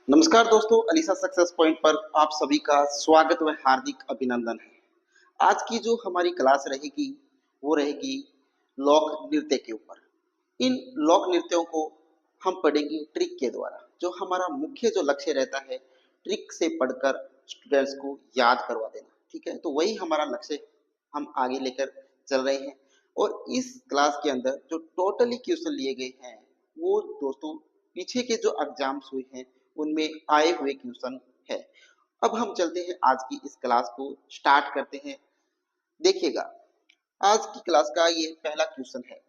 नमस्कार दोस्तों, Alyssa success point पर आप सभी का स्वागत व हार्दिक अभिनंदन है। आज की जो हमारी क्लास रहेगी, वो रहेगी लोक नृत्य के ऊपर। इन लोक नृत्यों को हम पढ़ेंगे ट्रिक के द्वारा। जो हमारा मुख्य जो लक्ष्य रहता है, ट्रिक से पढ़कर स्टूडेंट्स को याद करवा देना, ठीक है? तो वही हमारा लक्ष्य हम आगे लेकर चल रहे हैं। और इस क्लास के अंदर जो टोटली क्वेश्चन लिए गए हैं, वो दोस्तों पीछे के जो एग्जाम्स हुए हैं उनमें आए हुए क्वेश्चन है। अब हम चलते हैं आज की इस क्लास को स्टार्ट करते हैं। देखिएगा, आज की क्लास का ये पहला क्वेश्चन है।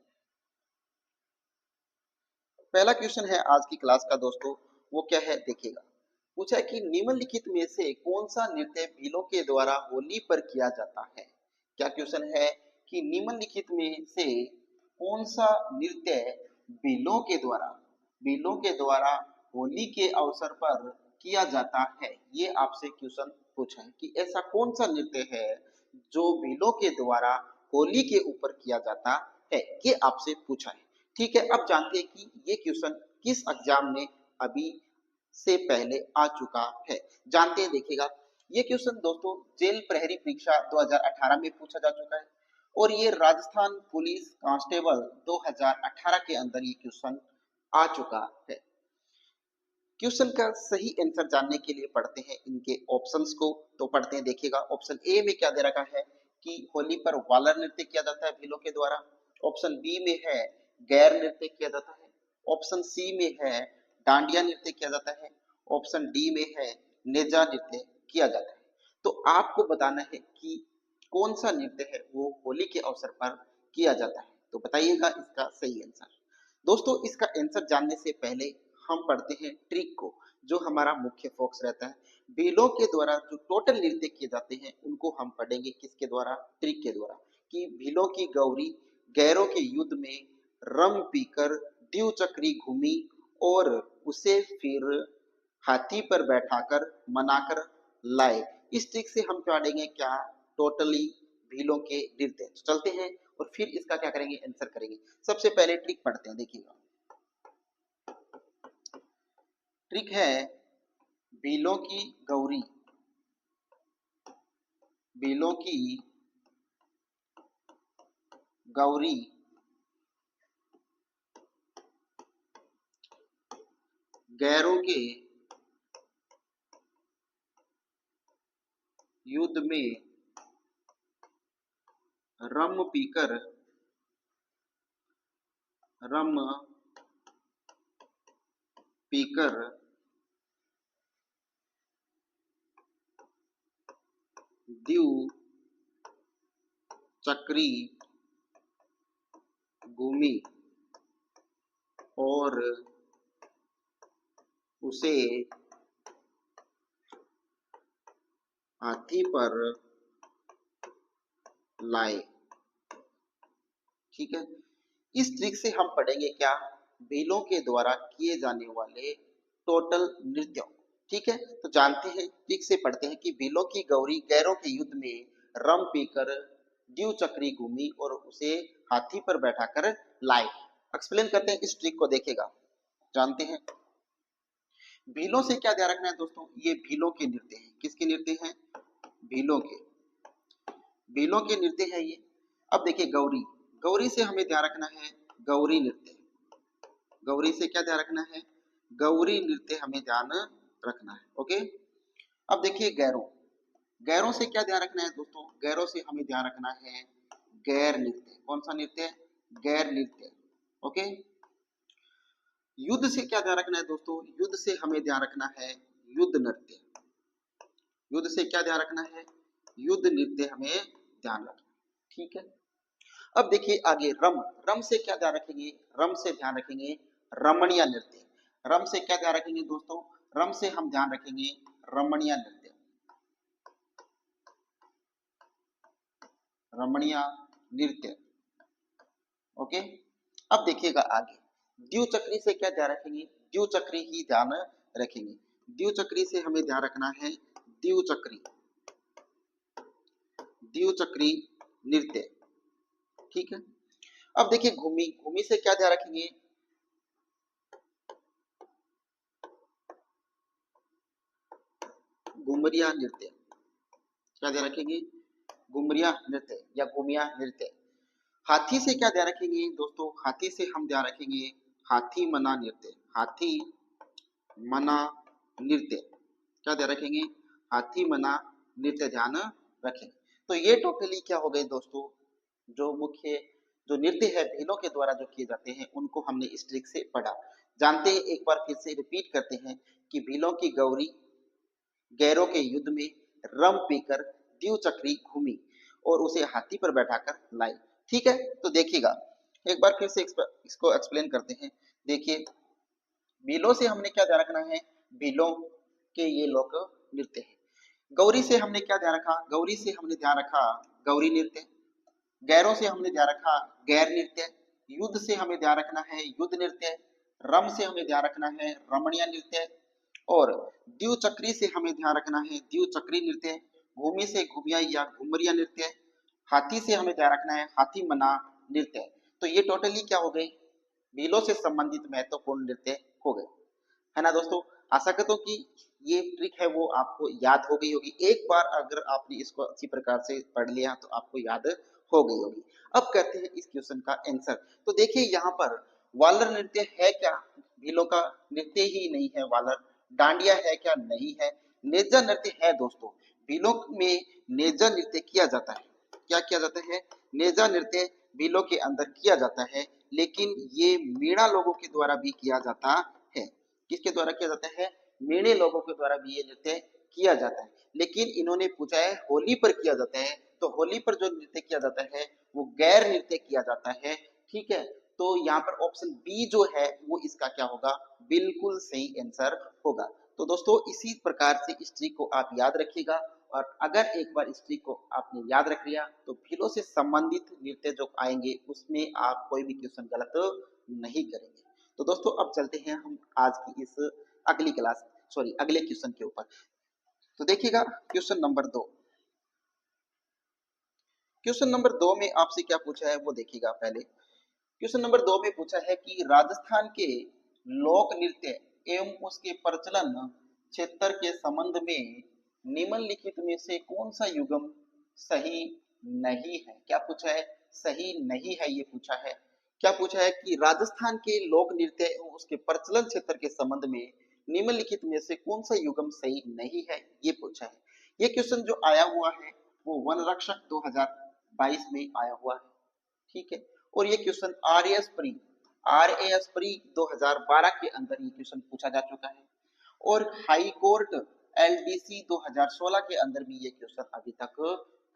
पहला क्वेश्चन है आज की क्लास का दोस्तों, वो क्या है देखिएगा। पूछा है कि निम्नलिखित में से कौन सा नृत्य भीलों के द्वारा होली पर किया जाता है। क्या क्वेश्चन है कि निम्नलिखित में से कौन सा नृत्य भीलों के द्वारा होली के अवसर पर किया जाता है। ये आपसे क्वेश्चन पूछा है कि ऐसा कौन सा नृत्य है जो भीलों के द्वारा होली के ऊपर किया जाता है। ये आपसे पूछा है। ठीक है, अब जानते हैं कि ये क्वेश्चन किस एग्जाम में अभी से पहले आ चुका है। जानते हैं, देखिएगा। ये क्वेश्चन दोस्तों जेल प्रहरी परीक्षा 2018 में पूछा जा चुका है और ये राजस्थान पुलिस कांस्टेबल 2018 के अंदर ये क्वेश्चन आ चुका है। क्वेश्चन का सही आंसर जानने के लिए पढ़ते हैं इनके ऑप्शंस को। तो पढ़ते हैं, देखिएगा। ऑप्शन ए में क्या दे रखा है कि होली पर वालर नृत्य किया जाता है भीलों के द्वारा। ऑप्शन बी में है गैर नृत्य किया जाता है। ऑप्शन सी में है डांडिया नृत्य किया जाता है। ऑप्शन डी में है नेजा नृत्य किया जाता है। तो आपको बताना है कि कौन सा नृत्य है वो होली के अवसर पर किया जाता है। तो बताइएगा इसका सही आंसर। दोस्तों, इसका आंसर जानने से पहले हम पढ़ते हैं ट्रिक को, जो हमारा मुख्य फोकस रहता है। भीलों के द्वारा जो टोटल नृत्य किए जाते हैं उनको हम पढ़ेंगे किसके द्वारा, ट्रिक के द्वारा। कि भीलों की गौरी गैरों के युद्ध में रम पीकर द्यू चक्री घूमी और उसे फिर हाथी पर बैठाकर मनाकर लाए। इस ट्रिक से हम पढ़ेंगे क्या, टोटली भीलों के नृत्य। चलते हैं और फिर इसका क्या करेंगे, आंसर करेंगे। सबसे पहले ट्रिक पढ़ते हैं, देखिएगा। ट्रिक है भीलों की गौरी भीलों की गौरी गैरों के युद्ध में रम पीकर रम पीकर द्यू चक्री घूमी और उसे हाथी पर लाए। ठीक है, इस ट्रिक से हम पढ़ेंगे क्या, भीलों के द्वारा किए जाने वाले टोटल नृत्यों। ठीक है, तो जानते हैं, ट्रिक से पढ़ते हैं कि भीलों की गौरी गैरों के युद्ध में रम पीकर द्यू चक्री घूमी और उसे हाथी पर बैठाकर लाए। एक्सप्लेन करते हैं इस ट्रिक को, देखेगा। जानते हैं भीलों से क्या ध्यान रखना है दोस्तों, ये भीलों के नृत्य हैं। किसके नृत्य हैं, भीलों के भीलों के नृत्य है ये। अब देखिए गौरी गौरी से हमें ध्यान रखना है गौरी नृत्य। गौरी से क्या ध्यान रखना है, गौरी नृत्य हमें ध्यान रखना है। ओके, अब देखिए गैरों गैरों से क्या ध्यान रखना है दोस्तों, गैरों से हमें ध्यान रखना है गैर नृत्य। कौन सा नृत्य, गैर नृत्य। ओके, युद्ध से क्या ध्यान रखना है दोस्तों, युद्ध से हमें ध्यान रखना है युद्ध नृत्य। युद्ध से क्या ध्यान रखना है, युद्ध नृत्य हमें ध्यान रखना है। ठीक है, अब देखिए आगे रम रम से क्या ध्यान रखेंगे, रम से ध्यान रखेंगे रमणीय नृत्य। रम से क्या ध्यान रखेंगे दोस्तों, रम से हम ध्यान रखेंगे रमणीय नृत्य। रमणीय नृत्य। ओके, अब देखिएगा आगे द्यू चक्री से क्या ध्यान रखेंगे, द्यू चक्री ही ध्यान रखेंगे। द्यू चक्री से हमें ध्यान रखना है द्यू चक्री द्यू चक्री नृत्य। ठीक है, अब देखिए घूमी घूमी से क्या ध्यान रखेंगे, घुमरिया नृत्य। क्या ध्यान रखेंगे? घुमरिया नृत्य या घुमिया नृत्य। हाथी से क्या ध्यान रखेंगे दोस्तों? हाथी से हम ध्यान रखेंगे हाथी मना नृत्य। हाथी मना नृत्य। क्या ध्यान रखेंगे? हाथी मना नृत्य ध्यान रखेंगे। तो ये टोटली क्या हो गए दोस्तों, जो मुख्य जो नृत्य है भीलों के द्वारा जो किए जाते हैं उनको हमने इस ट्रिक से पढ़ा। जानते हैं, एक बार फिर से रिपीट करते हैं कि भीलों की गौरी गैरों के युद्ध में रम पीकर द्विचक्री घूमी और उसे हाथी पर बैठाकर लाई। ठीक है, तो देखिएगा एक बार फिर से इसको एक्सप्लेन करते हैं। देखिए, भीलों से हमने क्या ध्यान रखना है? भीलों के ये लोक नृत्य है। गौरी से हमने क्या ध्यान रखा? गौरी से हमने ध्यान रखा गौरी नृत्य। गैरों से हमने ध्यान रखा गैर नृत्य। युद्ध से हमें ध्यान रखना है युद्ध नृत्य। रम से हमें ध्यान रखना है रमणीय नृत्य। और द्विचक्री से हमें ध्यान रखना है द्विचक्री नृत्य। घूमी से घुमिया या घुमरिया नृत्य। हाथी से हमें ध्यान रखना है हाथी मना नृत्य। तो ये टोटली क्या हो गई? भीलों से संबंधित महत्वपूर्ण नृत्य हो गए, है ना दोस्तों। आशा करता हूँ कि ये ट्रिक है वो आपको याद हो गई होगी। एक बार अगर आपने इसको अच्छी प्रकार से पढ़ लिया तो आपको याद हो गई होगी। अब करते हैं इस क्वेश्चन का आंसर। तो देखिए यहाँ पर वालर नृत्य है क्या? भीलों का नृत्य ही नहीं है वालर। डांडिया है क्या? नहीं है। नेजा नृत्य है दोस्तों। भीलों में नेजा नृत्य किया जाता है। क्या किया जाता है? नेजा नृत्य भीलों के अंदर किया जाता है, लेकिन ये मीणा लोगों के द्वारा भी किया जाता है। किसके द्वारा किया जाता है? मीणे लोगों के द्वारा भी ये नृत्य किया जाता है। लेकिन इन्होंने पूछा है होली पर किया जाता है, तो होली पर जो नृत्य किया जाता है वो गैर नृत्य किया जाता है। ठीक है, तो यहाँ पर ऑप्शन बी जो है वो इसका क्या होगा? बिल्कुल सही आंसर होगा। तो दोस्तों इसी प्रकार से इस ट्रिक को आप याद रखिएगा, और अगर एक बार इस ट्रिक को आपने याद रख लिया तो भीलों से संबंधित नृत्य जो आएंगे उसमें आप कोई भी क्वेश्चन गलत नहीं करेंगे। तो दोस्तों अब चलते हैं हम आज की इस अगली क्लास अगले क्वेश्चन के ऊपर। तो देखिएगा क्वेश्चन नंबर 2। क्वेश्चन नंबर 2 में आपसे क्या पूछा है वो देखिएगा। पहले क्वेश्चन नंबर 2 में पूछा है कि राजस्थान के लोक नृत्य एवं उसके प्रचलन क्षेत्र के संबंध में निम्नलिखित में से कौन सा युग्म सही नहीं है? क्या पूछा है? सही नहीं है ये पूछा है। क्या पूछा है कि राजस्थान के लोक नृत्य एवं उसके प्रचलन क्षेत्र के संबंध में निम्नलिखित में से कौन सा युग्म सही नहीं है, ये पूछा है। ये क्वेश्चन जो आया हुआ है वो वन रक्षक 2022 में आया हुआ है। ठीक है, और ये क्वेश्चन आरएएस प्री 2012 के अंदर ये क्वेश्चन पूछा जा चुका है, और हाई कोर्ट एलडीसी 2016 के अंदर भी ये क्वेश्चन अभी तक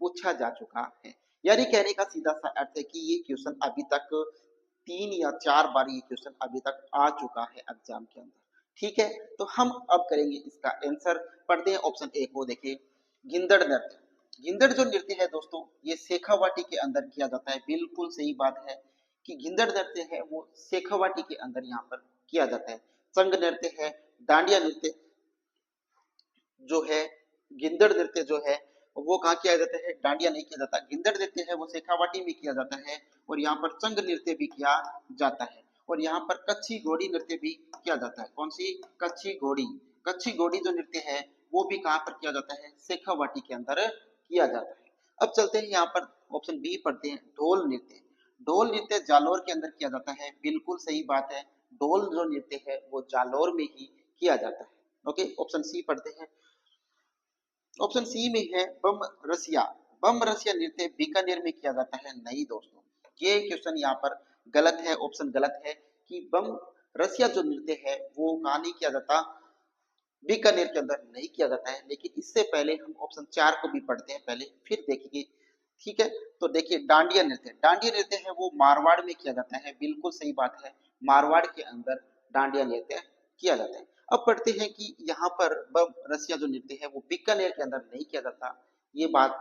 पूछा जा चुका है। यानी कहने का सीधा सा अर्थ है कि ये क्वेश्चन अभी तक 3 या 4 बार ये क्वेश्चन अभी तक आ चुका है एग्जाम के अंदर। ठीक है, तो हम अब करेंगे इसका आंसर। पढ़ते हैं ऑप्शन ए को। देखिए, गिंदड़ नृत्य। गिंदड़ जो नृत्य है दोस्तों ये शेखावाटी के अंदर किया जाता है। बिल्कुल सही बात है कि गिंदड़ नृत्य है वो शेखावाटी के अंदर यहाँ पर किया जाता है। संग नृत्य है, डांडिया नृत्य जो है, गिंदड़ नृत्य जो है वो कहाँ किया जाता है? डांडिया नहीं किया जाता। गिंदड़ नृत्य है वो शेखावाटी में किया जाता है, और यहाँ पर चंग नृत्य भी किया जाता है, और यहाँ पर कच्छी घोड़ी नृत्य भी किया जाता है। कौन सी? कच्छी घोड़ी। कच्छी घोड़ी जो नृत्य है वो भी कहाँ पर किया जाता है? शेखावाटी के अंदर किया जाता है। अब चलते हैं यहाँ पर ऑप्शन बी पढ़ते हैं, ढोल नृत्य। ढोल नृत्य जालोर के अंदर किया जाता है। बिल्कुल सही बात है, ढोल जो नृत्य है वो जालोर में ही किया जाता है। ओके, ऑप्शन सी पढ़ते हैं। ऑप्शन सी में है बम रसिया। बम रसिया नृत्य बीकानेर में किया जाता है। नहीं दोस्तों, ये क्वेश्चन यहाँ पर गलत है, ऑप्शन गलत है कि बम रसिया जो नृत्य है वो कहाँ नहीं किया जाता? बीकानेर के अंदर नहीं किया जाता है। लेकिन इससे पहले हम ऑप्शन 4 को भी पढ़ते हैं पहले, फिर देखेंगे। ठीक है, तो देखिए डांडिया नृत्य। डांडिया नृत्य है वो मारवाड़ में किया जाता है। बिल्कुल सही बात है, मारवाड़ के अंदर डांडिया नृत्य किया जाता है। अब पढ़ते हैं कि यहाँ पर बम रसिया जो नृत्य है वो बीकानेर के अंदर नहीं किया जाता। ये बात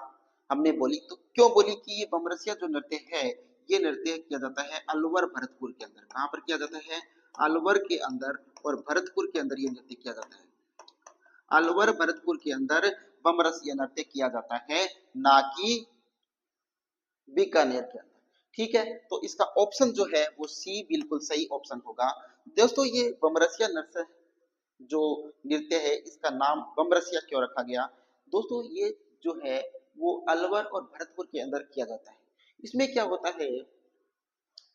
हमने बोली, तो क्यों बोली कि ये बम रसिया जो नृत्य है ये नृत्य किया जाता है अलवर भरतपुर के अंदर। कहाँ पर किया जाता है? अलवर के अंदर और भरतपुर के अंदर ये नृत्य किया जाता है। अलवर भरतपुर के अंदर बम रसिया नृत्य किया जाता है, ना कि बीकानेर के अंदर। ठीक है, तो इसका ऑप्शन जो है वो सी बिल्कुल सही ऑप्शन होगा। दोस्तों ये बमरसिया नृत्य जो नृत्य है इसका नाम बमरसिया क्यों रखा गया? दोस्तों ये जो है वो अलवर और भरतपुर के अंदर किया जाता है। इसमें क्या होता है,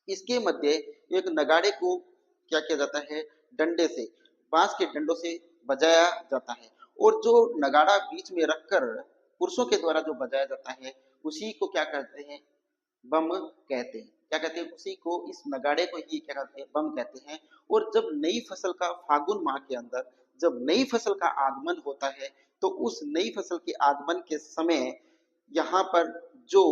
इसके मध्य एक नगाड़े को क्या किया जाता है, डंडे से, बांस के डंडों से बजाया जाता है, और जो नगाड़ा बीच में रखकर पुरुषों के द्वारा जो बजाया जाता है उसी को क्या कहते हैं, बम कहते हैं। क्या कहते हैं, उसी को, इस नगाड़े को ही क्या कहते हैं, बम कहते हैं। और जब नई फसल का फागुन माह के अंदर जब नई फसल का आगमन होता है तो उस नई फसल के आगमन के समय यहाँ पर जो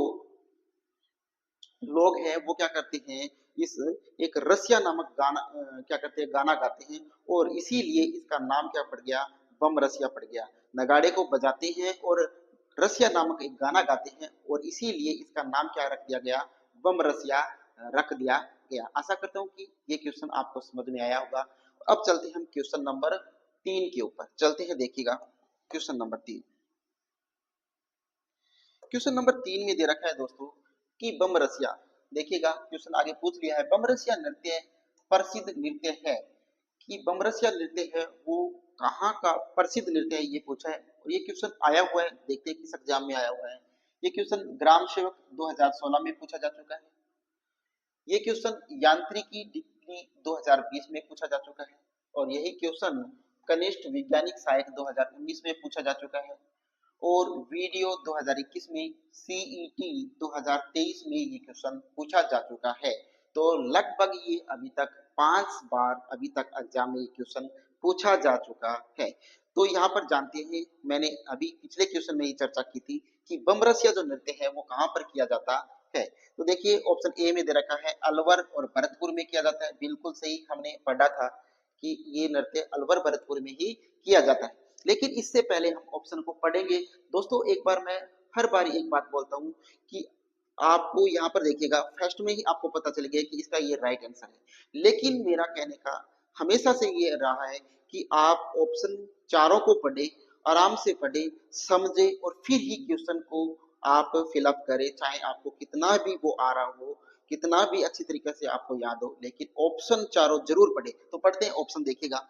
लोग हैं वो क्या करते हैं, इस एक रसिया नामक गाना क्या करते हैं, गाना गाते हैं, और इसीलिए इसका नाम क्या पड़ गया, बम रसिया पड़ गया। नगाड़े को बजाते हैं और रसिया नामक एक गाना गाते हैं, और इसीलिए इसका नाम क्या रख दिया गया, बम रसिया रख दिया गया। आशा करता हूँ कि ये क्वेश्चन आपको समझ में आया होगा। अब चलते हैं हम क्वेश्चन नंबर 3 के ऊपर चलते हैं। देखिएगा क्वेश्चन नंबर 3, क्वेश्चन नंबर 3 में दे रखा है दोस्तों कि बमरसिया, देखिएगा क्वेश्चन आगे पूछ लिया है, बमरसिया नृत्य प्रसिद्ध नृत्य है, कि बमरसिया नृत्य है वो कहाँ का प्रसिद्ध नृत्य है, ये पूछा है। और ये क्वेश्चन आया हुआ है, देखते हैं किस एग्जाम में आया हुआ है। ये क्वेश्चन ग्राम सेवक 2016 में पूछा जा चुका है। ये क्वेश्चन यांत्रिकी डिग्री 2020 में पूछा जा चुका है। और यही क्वेश्चन कनिष्ठ वैज्ञानिक सहायक 2019 में पूछा जा चुका है। और वीडियो 2021 में, सीईटी 2023 में ये क्वेश्चन पूछा जा चुका है। तो लगभग ये अभी तक 5 बार अभी तक एग्जाम में ये क्वेश्चन पूछा जा चुका है। तो यहाँ पर जानते हैं, मैंने अभी पिछले क्वेश्चन में ही चर्चा की थी कि बमरसिया जो नृत्य है वो कहाँ पर किया जाता है। तो देखिए ऑप्शन ए में दे रखा है अलवर और भरतपुर में किया जाता है। बिल्कुल सही, हमने पढ़ा था कि ये नृत्य अलवर भरतपुर में ही किया जाता है। लेकिन इससे पहले हम ऑप्शन को पढ़ेंगे। दोस्तों एक बार मैं हर बार एक बात बोलता हूँ कि आपको यहाँ पर देखिएगा फर्स्ट में ही आपको पता चल गया कि इसका ये राइट आंसर है। लेकिन मेरा कहने का हमेशा से ये रहा है कि आप ऑप्शन चारों को पढ़े, आराम से पढ़े, समझे, और फिर ही क्वेश्चन को आप फिलअप करें, चाहे आपको कितना भी वो आ रहा हो, कितना भी अच्छी तरीके से आपको याद हो, लेकिन ऑप्शन चारों जरूर पढ़े। तो पढ़ते हैं ऑप्शन, देखिएगा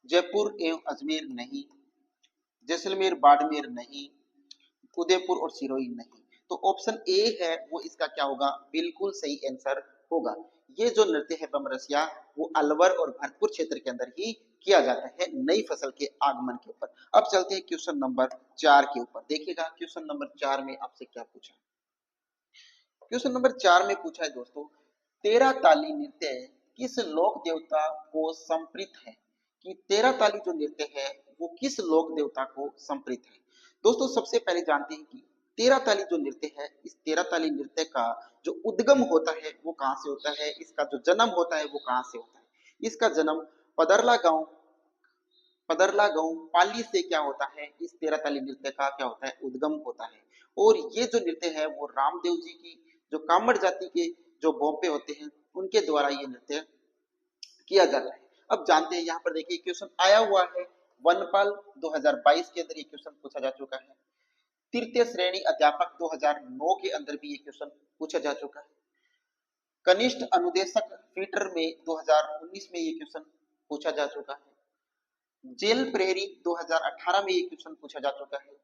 जयपुर एवं अजमेर नहीं, जैसलमेर बाड़मेर नहीं, उदयपुर और सिरोही नहीं। तो ऑप्शन ए है वो इसका क्या होगा, बिल्कुल सही आंसर होगा। ये जो नृत्य है बमरसिया वो अलवर और भरतपुर क्षेत्र के अंदर ही किया जाता है नई फसल के आगमन के ऊपर। अब चलते हैं क्वेश्चन नंबर 4 के ऊपर। देखिएगा क्वेश्चन नंबर 4 में आपसे क्या पूछा। क्वेश्चन नंबर 4 में पूछा है दोस्तों, तेरह ताली नृत्य किस लोक देवता को समर्पित है, कि तेरह ताली जो नृत्य है वो किस लोक देवता को समर्पित है। दोस्तों सबसे पहले जानते हैं कि तेरह ताली जो नृत्य है, इस तेरह ताली नृत्य का जो उद्गम होता है वो कहाँ से होता है, इसका जो जन्म होता है वो कहाँ से होता है। इसका जन्म पदरला गांव, पदरला गांव पाली से क्या होता है, इस तेरह ताली नृत्य का क्या होता है, उद्गम होता है। और ये जो नृत्य है वो रामदेव जी की जो कामड़ जाति के जो बोंपे होते हैं उनके द्वारा ये नृत्य किया जाता है। अब जानते हैं, यहाँ पर देखिए क्वेश्चन आया हुआ है, वनपाल 2022 के अंदर ये क्वेश्चन पूछा जा चुका है। तृतीय श्रेणी अध्यापक 2009 के अंदर भी ये क्वेश्चन पूछा जा चुका है। कनिष्ठ अनुदेशक फीटर में 2019 में ये क्वेश्चन पूछा जा चुका है। जेल प्रहरी 2018 में ये क्वेश्चन पूछा जा चुका है।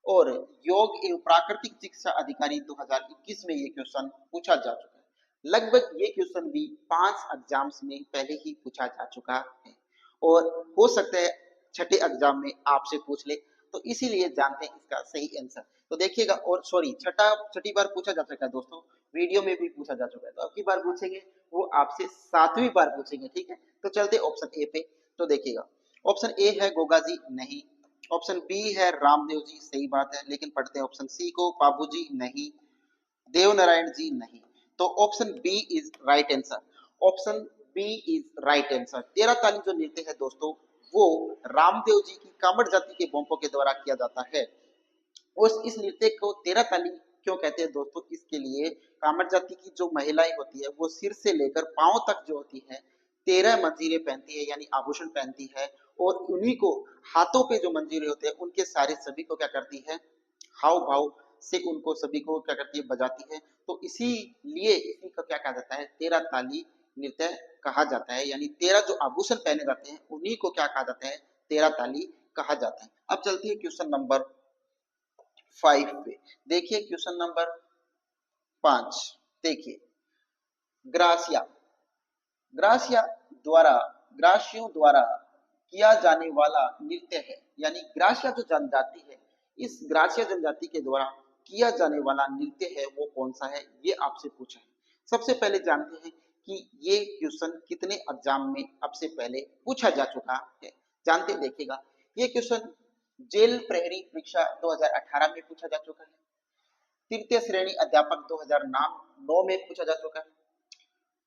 और योग एवं प्राकृतिक चिकित्सा अधिकारी 2021 में ये क्वेश्चन पूछा जा चुका है। लगभग ये क्वेश्चन भी 5 एग्जाम्स में पहले ही पूछा जा चुका है, और हो सकता है छठे एग्जाम में आपसे पूछ ले, तो इसीलिए जानते हैं इसका सही आंसर। तो देखिएगा, और सॉरी छठी बार पूछा जा चुका है दोस्तों, वीडियो में भी पूछा जा चुका है। तो अब की बार पूछेंगे वो आपसे 7वीं बार पूछेंगे, ठीक है। तो चलते ऑप्शन ए पे। तो देखिएगा ऑप्शन ए है गोगा जी, नहीं। ऑप्शन बी है रामदेव जी, सही बात है, लेकिन पढ़ते हैं ऑप्शन सी को, बाबू जी नहीं, देव नारायण जी नहीं। तो option B is right answer. Option B is right answer. तेरह ताली जो नृत्य है दोस्तों वो रामदेव जी की कामड़ जाति के बोंपों के द्वारा किया जाता है। और इस नृत्य को तेरह ताली क्यों कहते हैं दोस्तों, इसके लिए कामड़ जाति की जो महिलाएं होती है वो सिर से लेकर पांव तक जो होती है 13 मंजीरे पहनती है, यानी आभूषण पहनती है। और उन्हीं को हाथों पे जो मंजीरे होते हैं उनके सारे सभी को क्या करती है, हाव भाव से उनको सभी को क्या करती है, बजाती है। तो इसीलिए इसी को क्या कहा जाता है, तेरह ताली नृत्य कहा जाता है, यानी 13 जो आभूषण पहने जाते हैं उन्हीं को क्या कहा जाता है, 13 ताली कहा जाता है। अब चलते हैं क्वेश्चन नंबर 5 पे। देखिए क्वेश्चन नंबर 5, देखिए ग्रासिया, ग्रासिया द्वारा, ग्रासियों द्वारा किया जाने वाला नृत्य है, यानी ग्रासिया जो जनजाति है, इस ग्रासिया जनजाति के द्वारा किया जाने वाला नृत्य है वो कौन सा है, ये आपसे पूछा है। सबसे पहले जानते हैं कि ये क्वेश्चन कितने एग्जाम में अब से पहले पूछा जा चुका है। जानते देखिएगा, ये क्वेश्चन जेल प्रहरी परीक्षा 2018 में पूछा जा चुका है, तृतीय श्रेणी अध्यापक 2009 में पूछा जा चुका है,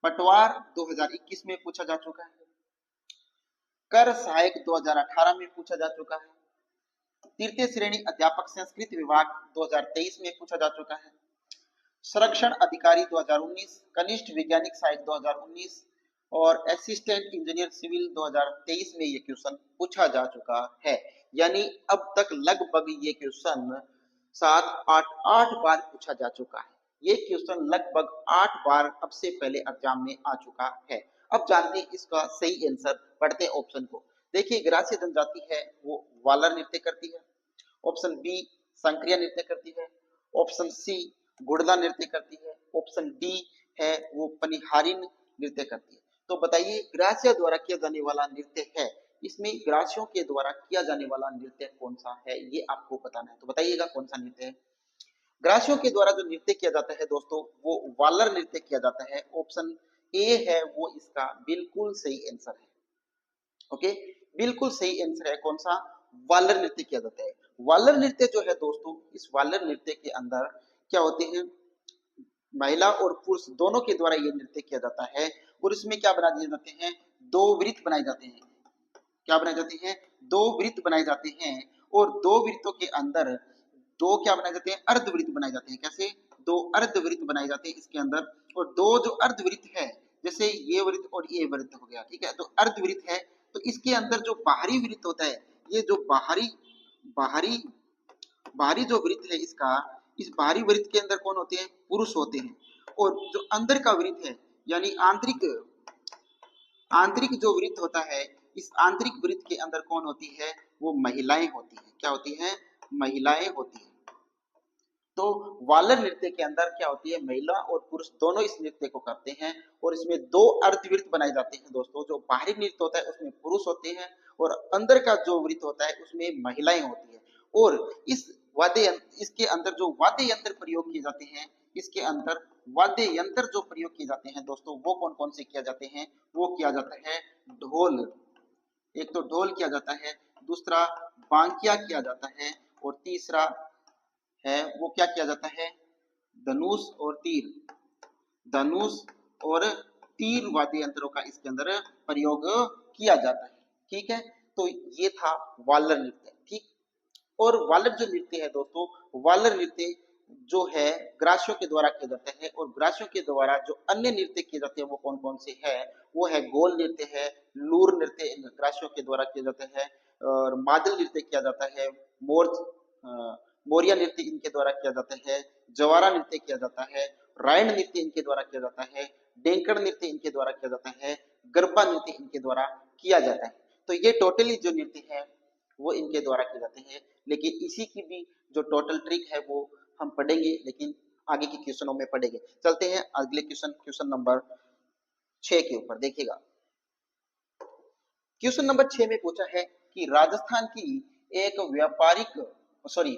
पटवार 2021 में पूछा जा चुका है, कर सहायक 2018 में पूछा जा चुका है, तृतीय श्रेणी अध्यापक संस्कृत विभाग 2023 में पूछा जा चुका है, संरक्षण अधिकारी 2019, कनिष्ठ वैज्ञानिक सहायक 2019 और असिस्टेंट इंजीनियर सिविल 2023 में ये क्वेश्चन पूछा जा चुका है। यानी अब तक लगभग ये क्वेश्चन 7-8 बार पूछा जा चुका है। ये क्वेश्चन लगभग 8 बार अब से पहले एग्जाम में आ चुका है। अब जानते हैं इसका सही आंसर, पढ़ते हैं ऑप्शन को। देखिए ग्रासीय जनजाति है वो वालर नृत्य करती है, ऑप्शन बी संक्रिया नृत्य करती है, ऑप्शन सी गुड़दा नृत्य करती है, ऑप्शन डी है वो पनिहारी नृत्य करती है। तो बताइए ग्रासिया द्वारा किया जाने वाला नृत्य है, इसमें ग्रासियों के द्वारा किया जाने वाला नृत्य कौन सा है ये आपको बताना है। तो बताइएगा कौन सा नृत्य है। ग्रासियों के द्वारा जो नृत्य किया जाता है दोस्तों वो वालर नृत्य किया जाता है, ऑप्शन ए है वो इसका बिल्कुल सही आंसर है। ओके, बिल्कुल सही आंसर है कौन सा, वालर नृत्य किया जाता है। वालर नृत्य जो है दोस्तों, इस वालर नृत्य के अंदर क्या होते हैं, महिला और पुरुष दोनों के द्वारा ये नृत्य किया जाता है और इसमें क्या बना दिए जाते हैं, दो वृत्त बनाए जाते हैं। क्या बनाए जाते हैं, दो वृत्त बनाए जाते हैं और दो वृत्तों के अंदर दो क्या बनाए जाते हैं, अर्धवृत्त बनाए जाते हैं। कैसे, दो अर्धवृत्त बनाए जाते हैं इसके अंदर, और दो जो अर्धवृत्त है जैसे ये वृत्त और ये वृत्त हो गया, ठीक है, तो अर्धवृत्त है तो इसके अंदर जो बाहरी वृत्त होता है, ये जो बाहरी बाहरी बाहरी जो वृत्त है इसका, इस बाहरी वृत्त के अंदर कौन होते हैं, पुरुष होते हैं, और जो अंदर का वृत्त है यानी आंतरिक आंतरिक जो वृत्त होता है, इस आंतरिक वृत्त के अंदर कौन होती है, वो महिलाएं होती है। क्या होती है, महिलाएं होती है। तो वालर नृत्य के अंदर क्या होती है, महिला और पुरुष दोनों इस नृत्य को करते हैं और इसमें दो अर्धवृत्त बनाए जाते हैं दोस्तों। जो बाहरी नृत्य होता है उसमें पुरुष होते हैं और अंदर का जो वृत्त होता है उसमें महिलाएं होती है। और इस वाद्य इसके अंदर जो वाद्य यंत्र प्रयोग किए जाते हैं, इसके अंदर वाद्य यंत्र जो प्रयोग किए जाते हैं दोस्तों वो कौन कौन से किया जाते हैं, वो किया जाता है ढोल, एक तो ढोल किया जाता है, दूसरा बांकिया किया जाता है और तीसरा है वो क्या किया जाता है, धनुष और तीर, धनुष और तीर वाद्य यंत्रों का इसके अंदर प्रयोग किया जाता है। ठीक है, तो ये था वालर नृत्य। ठीक, और वालर जो नृत्य है दोस्तों, वालर नृत्य जो है ग्रासियों के द्वारा किया जाता है और ग्रासियों के द्वारा जो अन्य नृत्य किए जाते हैं वो कौन कौन से है, वो है गोल नृत्य है, लूर नृत्य ग्रासियों के द्वारा किया जाता है, और मादल नृत्य किया जाता है, मोर मोरिया नृत्य इनके द्वारा किया जाता है, जवारा नृत्य किया जाता है, रायण नृत्य इनके द्वारा किया जाता है, डेंकड़ नृत्य इनके द्वारा किया जाता है, गरबा नृत्य इनके द्वारा किया जाता है। तो ये टोटली जो नृत्य है वो इनके द्वारा किए जाते हैं। लेकिन इसी की भी जो टोटल ट्रिक है वो हम पढ़ेंगे, लेकिन आगे के क्वेश्चनों में पढ़ेंगे। चलते हैं अगले क्वेश्चन, क्वेश्चन नंबर 6 के ऊपर देखिएगा। क्वेश्चन नंबर 6 में पूछा है कि राजस्थान की एक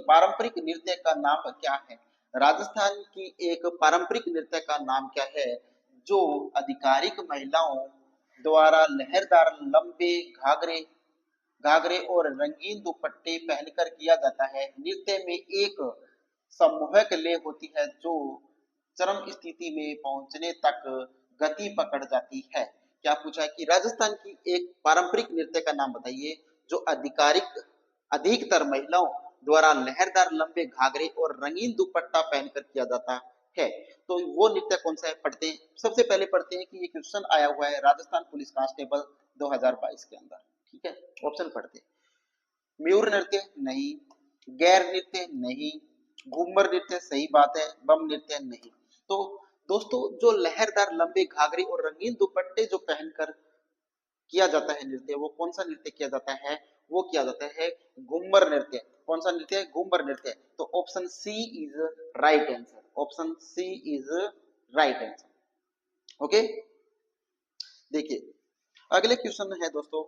पारंपरिक नृत्य का नाम क्या है। राजस्थान की एक पारंपरिक नृत्य का नाम क्या है जो आधिकारिक महिलाओं द्वारा लहरदार लंबे घाघरे घाघरे और रंगीन दुपट्टे पहनकर किया जाता है। नृत्य में एक सम्मोहक लय होती है जो चरम स्थिति में पहुंचने तक गति पकड़ जाती है। क्या पूछा है कि राजस्थान की एक पारंपरिक नृत्य का नाम बताइए जो अधिकतर महिलाओं द्वारा लहरदार लंबे घाघरे और रंगीन दुपट्टा पहनकर किया जाता है। तो वो नृत्य कौन सा है, पढ़ते हैं। सबसे पहले पढ़ते हैं कि ये क्वेश्चन आया हुआ है राजस्थान पुलिस कांस्टेबल 2022 के अंदर। ठीक है, ऑप्शन पढ़ते हैं। मयूर नृत्य नहीं, गैर नृत्य नहीं, घूमर नृत्य सही बात है, बम नृत्य नहीं। तो दोस्तों जो लहरदार लंबे घाघरे और रंगीन दुपट्टे जो पहनकर किया जाता है नृत्य, वो कौन सा नृत्य किया जाता है? वो किया जाता है घूमर नृत्य। कौन सा नृत्य? घूमर नृत्य। तो option C is right answer. Option C is right answer. Okay, देखिए अगले क्वेश्चन है दोस्तों,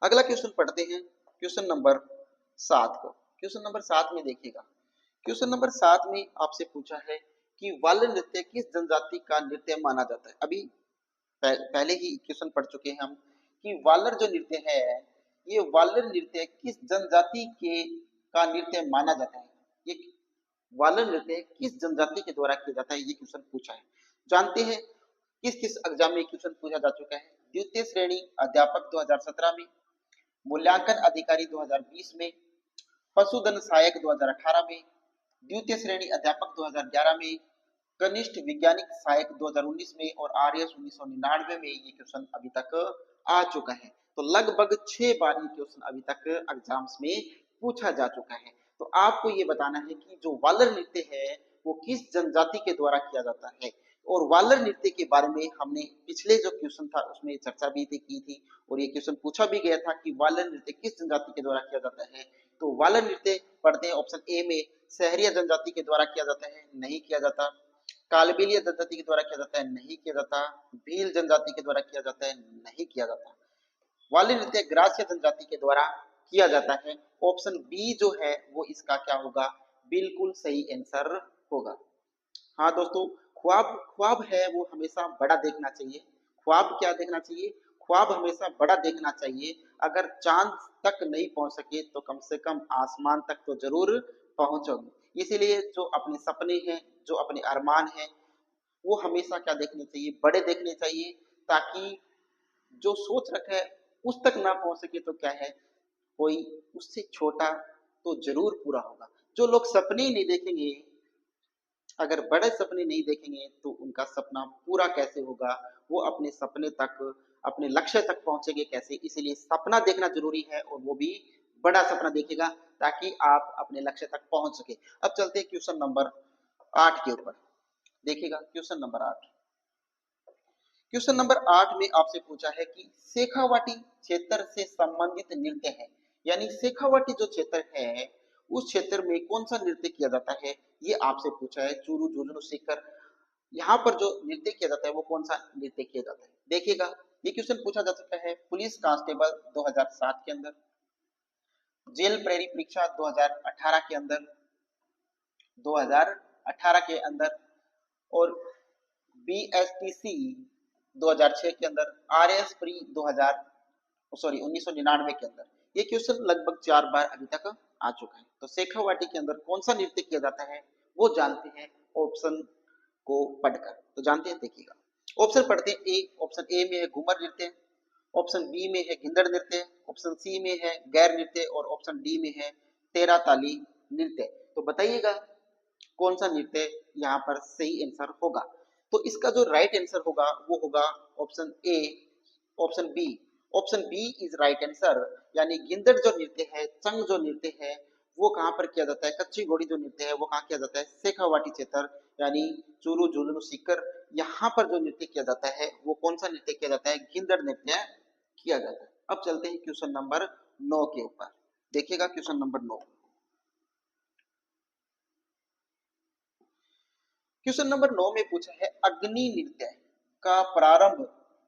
अगला क्वेश्चन पढ़ते हैं, क्वेश्चन नंबर 7 को। क्वेश्चन नंबर 7 में देखिएगा, क्वेश्चन नंबर 7 में आपसे पूछा है कि वाल्य नृत्य किस जनजाति का नृत्य माना जाता है? अभी पहले ही क्वेश्चन पढ़ चुके हैं हम कि वालर जो नृत्य है, ये वालर नृत्य किस जनजाति के का नृत्य माना जाता है? ये वालर नृत्य किस जनजाति के द्वारा किया जाता है? ये क्वेश्चन पूछा है। जानते हैं किस किस एग्जाम में क्वेश्चन पूछा जा चुका है? द्वितीय श्रेणी अध्यापक 2017 में, मूल्यांकन अधिकारी 2020 में, पशुधन सहायक 2018 में, द्वितीय श्रेणी अध्यापक 2011 में, कनिष्ठ वैज्ञानिक सहायक 2019 में और आरएस 1999 में ये क्वेश्चन अभी तक आ चुका है। तो लगभग 6 बार ये क्वेश्चन अभी तक एग्जाम्स में पूछा जा चुका है। तो आपको ये बताना है कि जो वालर नृत्य है वो किस जनजाति के द्वारा किया जाता है। और वालर नृत्य के बारे में हमने पिछले जो क्वेश्चन था उसमें चर्चा भी की थी और ये क्वेश्चन पूछा भी गया था कि वालर नृत्य किस जनजाति के द्वारा किया जाता है। तो वालर नृत्य पढ़ते हैं ऑप्शन ए में, सहरिया जनजाति के द्वारा किया जाता है, नहीं किया जाता। कालबेलिया जनजाति के द्वारा किया जाता है, नहीं किया जाता। भील जनजाति के द्वारा किया जाता है, नहीं किया जाता। वाली नृत्य ग्रास्य जनजाति के द्वारा किया जाता है। ऑप्शन बी जो है वो इसका क्या होगा? बिल्कुल सही आंसर होगा। हाँ दोस्तों, ख्वाब ख्वाब है वो हमेशा बड़ा देखना चाहिए। ख्वाब क्या देखना चाहिए? ख्वाब हमेशा बड़ा देखना चाहिए। अगर चांद तक नहीं पहुंच सके तो कम से कम आसमान तक तो जरूर पहुंचोगे। इसीलिए जो अपने सपने हैं, जो अपने अरमान हैं, वो हमेशा क्या देखने चाहिए? बड़े देखने चाहिए, ताकि जो सोच रखा है उस तक ना पहुंच सके तो क्या है, कोई उससे छोटा तो जरूर पूरा होगा। जो लोग सपने ही नहीं देखेंगे, अगर बड़े सपने नहीं देखेंगे तो उनका सपना पूरा कैसे होगा? वो अपने सपने तक, अपने लक्ष्य तक पहुंचेंगे कैसे? इसीलिए सपना देखना जरूरी है और वो भी बड़ा सपना देखेगा ताकि आप अपने लक्ष्य तक पहुंच सके। अब चलते हैं क्वेश्चन नंबर 8 के ऊपर। देखिएगा क्वेश्चन नंबर 8। क्वेश्चन नंबर 8 में आपसे पूछा है कि शेखावाटी क्षेत्र से संबंधित नृत्य है, यानी शेखावाटी जो क्षेत्र है उस क्षेत्र में कौन सा नृत्य किया जाता है, ये आपसे पूछा है। चूरू झुंझुनू सीकर, यहाँ पर जो नृत्य किया जाता है वो कौन सा नृत्य किया जाता है? देखिएगा ये क्वेश्चन पूछा जा सकता है पुलिस कांस्टेबल 2007 के अंदर, जेल प्रेरी परीक्षा 2018 के अंदर, 2018 के अंदर, और बीएसटीसी 2006 के अंदर, आरएस प्री 1999 के अंदर। ये क्वेश्चन लगभग 4 बार अभी तक आ चुका है। तो शेखावाटी के अंदर कौन सा नृत्य किया जाता है वो जानते हैं ऑप्शन को पढ़कर। तो जानते हैं, देखिएगा ऑप्शन पढ़ते हैं। ए, ऑप्शन ए में है घूमर नृत्य, ऑप्शन बी में है गिंदड़ नृत्य, ऑप्शन सी में है गैर नृत्य और ऑप्शन डी में है तेरा ताली नृत्य। तो बताइएगा कौन सा नृत्य यहाँ पर सही आंसर होगा? तो इसका जो राइट आंसर होगा वो होगा option A, option B. Option B is right answer, यानी गिंदड़ जो नृत्य है, चंग जो नृत्य है, वो कहाँ पर किया जाता है? कच्ची घोड़ी जो नृत्य है वो कहाँ किया जाता है? शेखावाटी क्षेत्र, यानी चूरू झुंझुनू सीकर, यहाँ पर जो नृत्य किया जाता है वो कौन सा नृत्य किया जाता है? गिंदड़ नृत्य किया जाता है। अब चलते हैं क्वेश्चन नंबर 9 के ऊपर। देखिएगा क्वेश्चन नंबर 9। क्वेश्चन नंबर 9 में पूछा है अग्नि नृत्य का प्रारंभ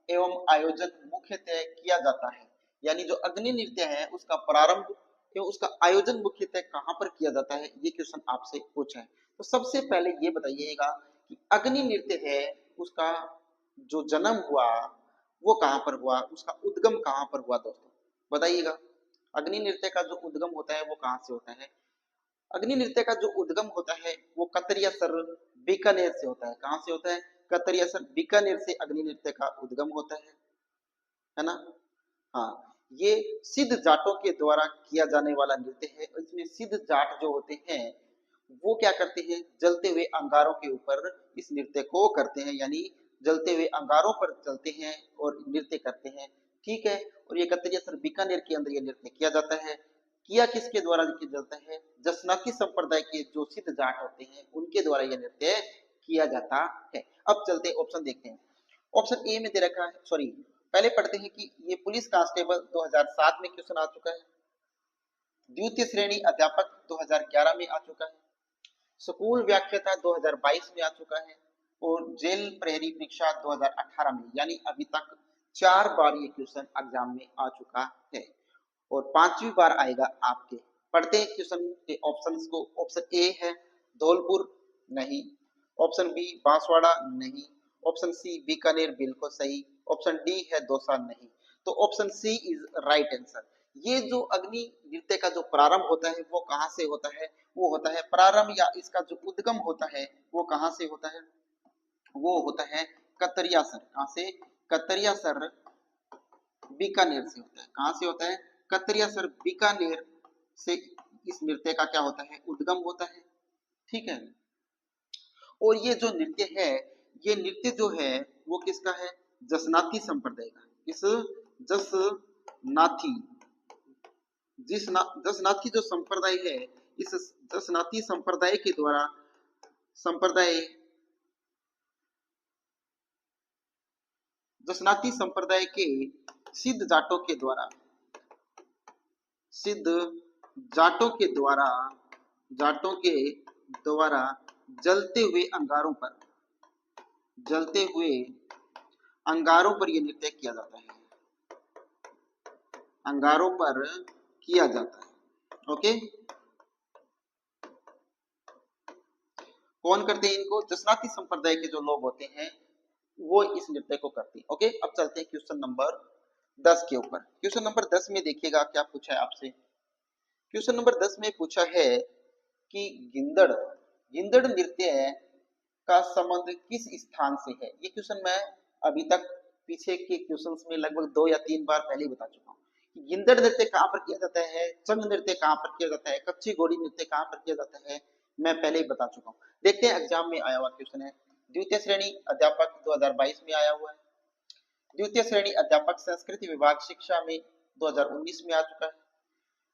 एवं आयोजन मुख्यतः किया जाता है, यानी जो अग्नि नृत्य है उसका प्रारंभ एवं उसका आयोजन मुख्यतः कहां पर किया जाता है? ये क्वेश्चन आपसे पूछा है। तो सबसे पहले ये बताइएगा कि अग्नि नृत्य है उसका जो जन्म हुआ वो कहां पर हुआ, उसका उद्गम कहां पर हुआ? दोस्तों बताइएगा, अग्नि नृत्य का जो उद्गम होता है वो कहां से होता है? अग्नि नृत्य का जो उद्गम होता है वो कतरियासर बीकानेर से होता है। कहां से होता है? कतरियासर बीकानेर से अग्नि नृत्य का उद्गम होता है ना? हाँ, ये सिद्ध जाटों के द्वारा किया जाने वाला नृत्य है। इसमें सिद्ध जाट जो होते हैं वो क्या करते हैं? जलते हुए अंगारों के ऊपर इस नृत्य को करते हैं, यानी जलते हुए अंगारों पर चलते हैं और नृत्य करते हैं। ठीक है, और ये कतरियासर बीकानेर के अंदर ये नृत्य किया जाता है। किया किसके द्वारा किया जाता है? जसनाती संप्रदाय के जो सिद्ध जाट होते हैं उनके द्वारा यह नृत्य किया जाता है। अब चलते ऑप्शन देखते हैं। ऑप्शन ए में दे रखा है, सॉरी पहले पढ़ते हैं कि ये पुलिस कांस्टेबल 2007 में क्वेश्चन आ चुका है, द्वितीय श्रेणी अध्यापक 2011 में आ चुका है, स्कूल व्याख्याता 2022 में आ चुका है, और जेल प्रहरी परीक्षा 2018 में, यानी अभी तक 4 बार ये क्वेश्चन एग्जाम में आ चुका है और 5वीं बार आएगा आपके। पढ़ते हैं क्वेश्चन के ऑप्शंस को। ऑप्शन ए है धौलपुर, नहीं। ऑप्शन बी बांसवाड़ा, नहीं। ऑप्शन सी बीकानेर, बिल्कुल सही। ऑप्शन डी है दौसा, नहीं। तो option C is right answer. ये जो अग्नि नृत्य का जो प्रारंभ होता है वो कहाँ से होता है? वो होता है प्रारंभ, या इसका जो उद्गम होता है वो कहाँ से होता है? वो होता है कतरियासर। कहाँ से? कतरियासर बीकानेर से होता है। कहाँ से होता है? कतरियासर बीकानेर से इस नृत्य का क्या होता है? उद्गम होता है। ठीक है। और ये जो नृत्य है, ये नृत्य जो है वो किसका है? जसनाती संप्रदाय का। इस जसनाती जसनाती जो संप्रदाय है, इस जसनाती संप्रदाय के द्वारा जसनाती संप्रदाय के सिद्ध जाटों के द्वारा जाटों के द्वारा जलते हुए अंगारों पर यह नृत्य किया जाता है। अंगारों पर किया जाता है। ओके, कौन करते हैं इनको? जसनाती संप्रदाय के जो लोग होते हैं वो इस नृत्य को करते हैं। ओके, अब चलते हैं क्वेश्चन नंबर 10 के ऊपर। क्वेश्चन नंबर 10 में देखिएगा क्या पूछा है आपसे। क्वेश्चन नंबर 10 में पूछा है कि गिंदड़ नृत्य का संबंध किस स्थान से है? ये क्वेश्चन मैं अभी तक पीछे के क्वेश्चंस में लगभग 2 या 3 बार पहले बता चुका हूँ कि गिंदड़ नृत्य कहाँ पर किया जाता है, चंग नृत्य कहाँ पर किया जाता है, कच्ची घोड़ी नृत्य कहाँ पर किया जाता है, मैं पहले ही बता चुका हूँ। देखते हैं एग्जाम में आया हुआ क्वेश्चन है। द्वितीय श्रेणी अध्यापक 2022 में आया हुआ है। द्वितीय श्रेणी अध्यापक संस्कृत विभाग शिक्षा में 2019 में आ चुका है।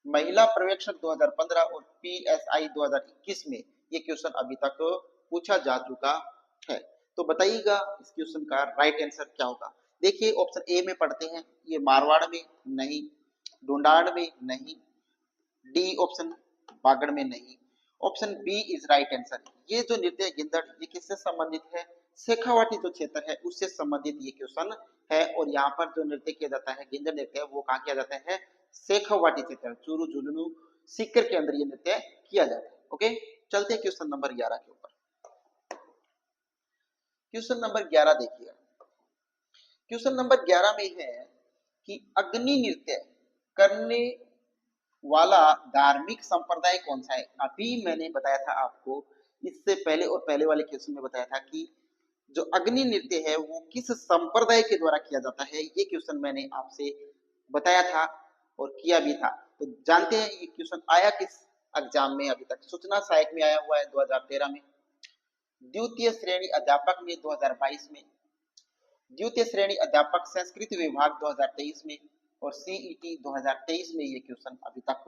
महिला पर्यवेक्षक 2015 और पीएसआई 2021 में ये क्वेश्चन अभी तक पूछा जा चुका है। तो बताइएगा इस क्वेश्चन का राइट आंसर क्या होगा। देखिए ऑप्शन ए में पढ़ते हैं, ये मारवाड़ में नहीं, ढूंढाड़ में नहीं, डी ऑप्शन बागड़ में नहीं, option B is right answer. ये जो नृत्य गिंदड़ ये किससे संबंधित है? शेखावाटी जो क्षेत्र है उससे संबंधित ये क्वेश्चन है। और यहाँ पर जो नृत्य किया जाता है गिंदड़ नृत्य, वो कहाँ किया जाता है? शेखावाटी क्षेत्र, चूरू झुंझुनू सीकर के अंदर ये नृत्य किया जाता है। ओके, चलते हैं क्वेश्चन नंबर 11 के ऊपर। क्वेश्चन नंबर 11 देखिएगा। क्वेश्चन नंबर 11 में है कि अग्नि नृत्य करने वाला धार्मिक संप्रदाय कौन सा है? अभी मैंने बताया था आपको, इससे पहले और पहले वाले क्वेश्चन में बताया था कि जो अग्नि नृत्य है वो किस संप्रदाय के द्वारा किया जाता है। ये क्वेश्चन मैंने आपसे बताया था और किया भी था। तो जानते हैं ये क्वेश्चन आया किस एग्जाम में? अभी तक सूचना सहायक में आया हुआ है 2013 में, द्वितीय श्रेणी अध्यापक में 2022 में, द्वितीय श्रेणी अध्यापक संस्कृत विभाग 2023 में, और सीईटी 2023 में ये क्वेश्चन अभी तक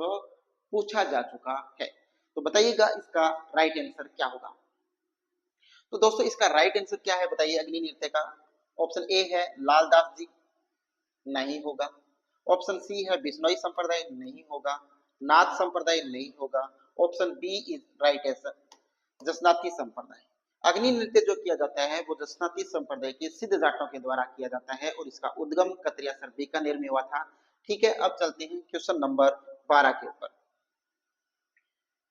पूछा जा चुका है। तो बताइएगा इसका राइट आंसर क्या होगा। तो दोस्तों इसका राइट आंसर क्या है बताइए अग्नि नृत्य का? ऑप्शन ए है लालदास जी, नहीं होगा। ऑप्शन सी है बिश्नोई संप्रदाय, नहीं होगा। नाथ संप्रदाय, नहीं होगा। Option B is right answer Jasnathi संप्रदाय। अग्नि नृत्य जो किया जाता है वो जसनाती संप्रदाय के सिद्ध जाटों के द्वारा किया जाता है और इसका उद्गम कतरियासर बीकानेर में हुआ था। ठीक है, अब चलते हैं क्वेश्चन नंबर 12 के ऊपर।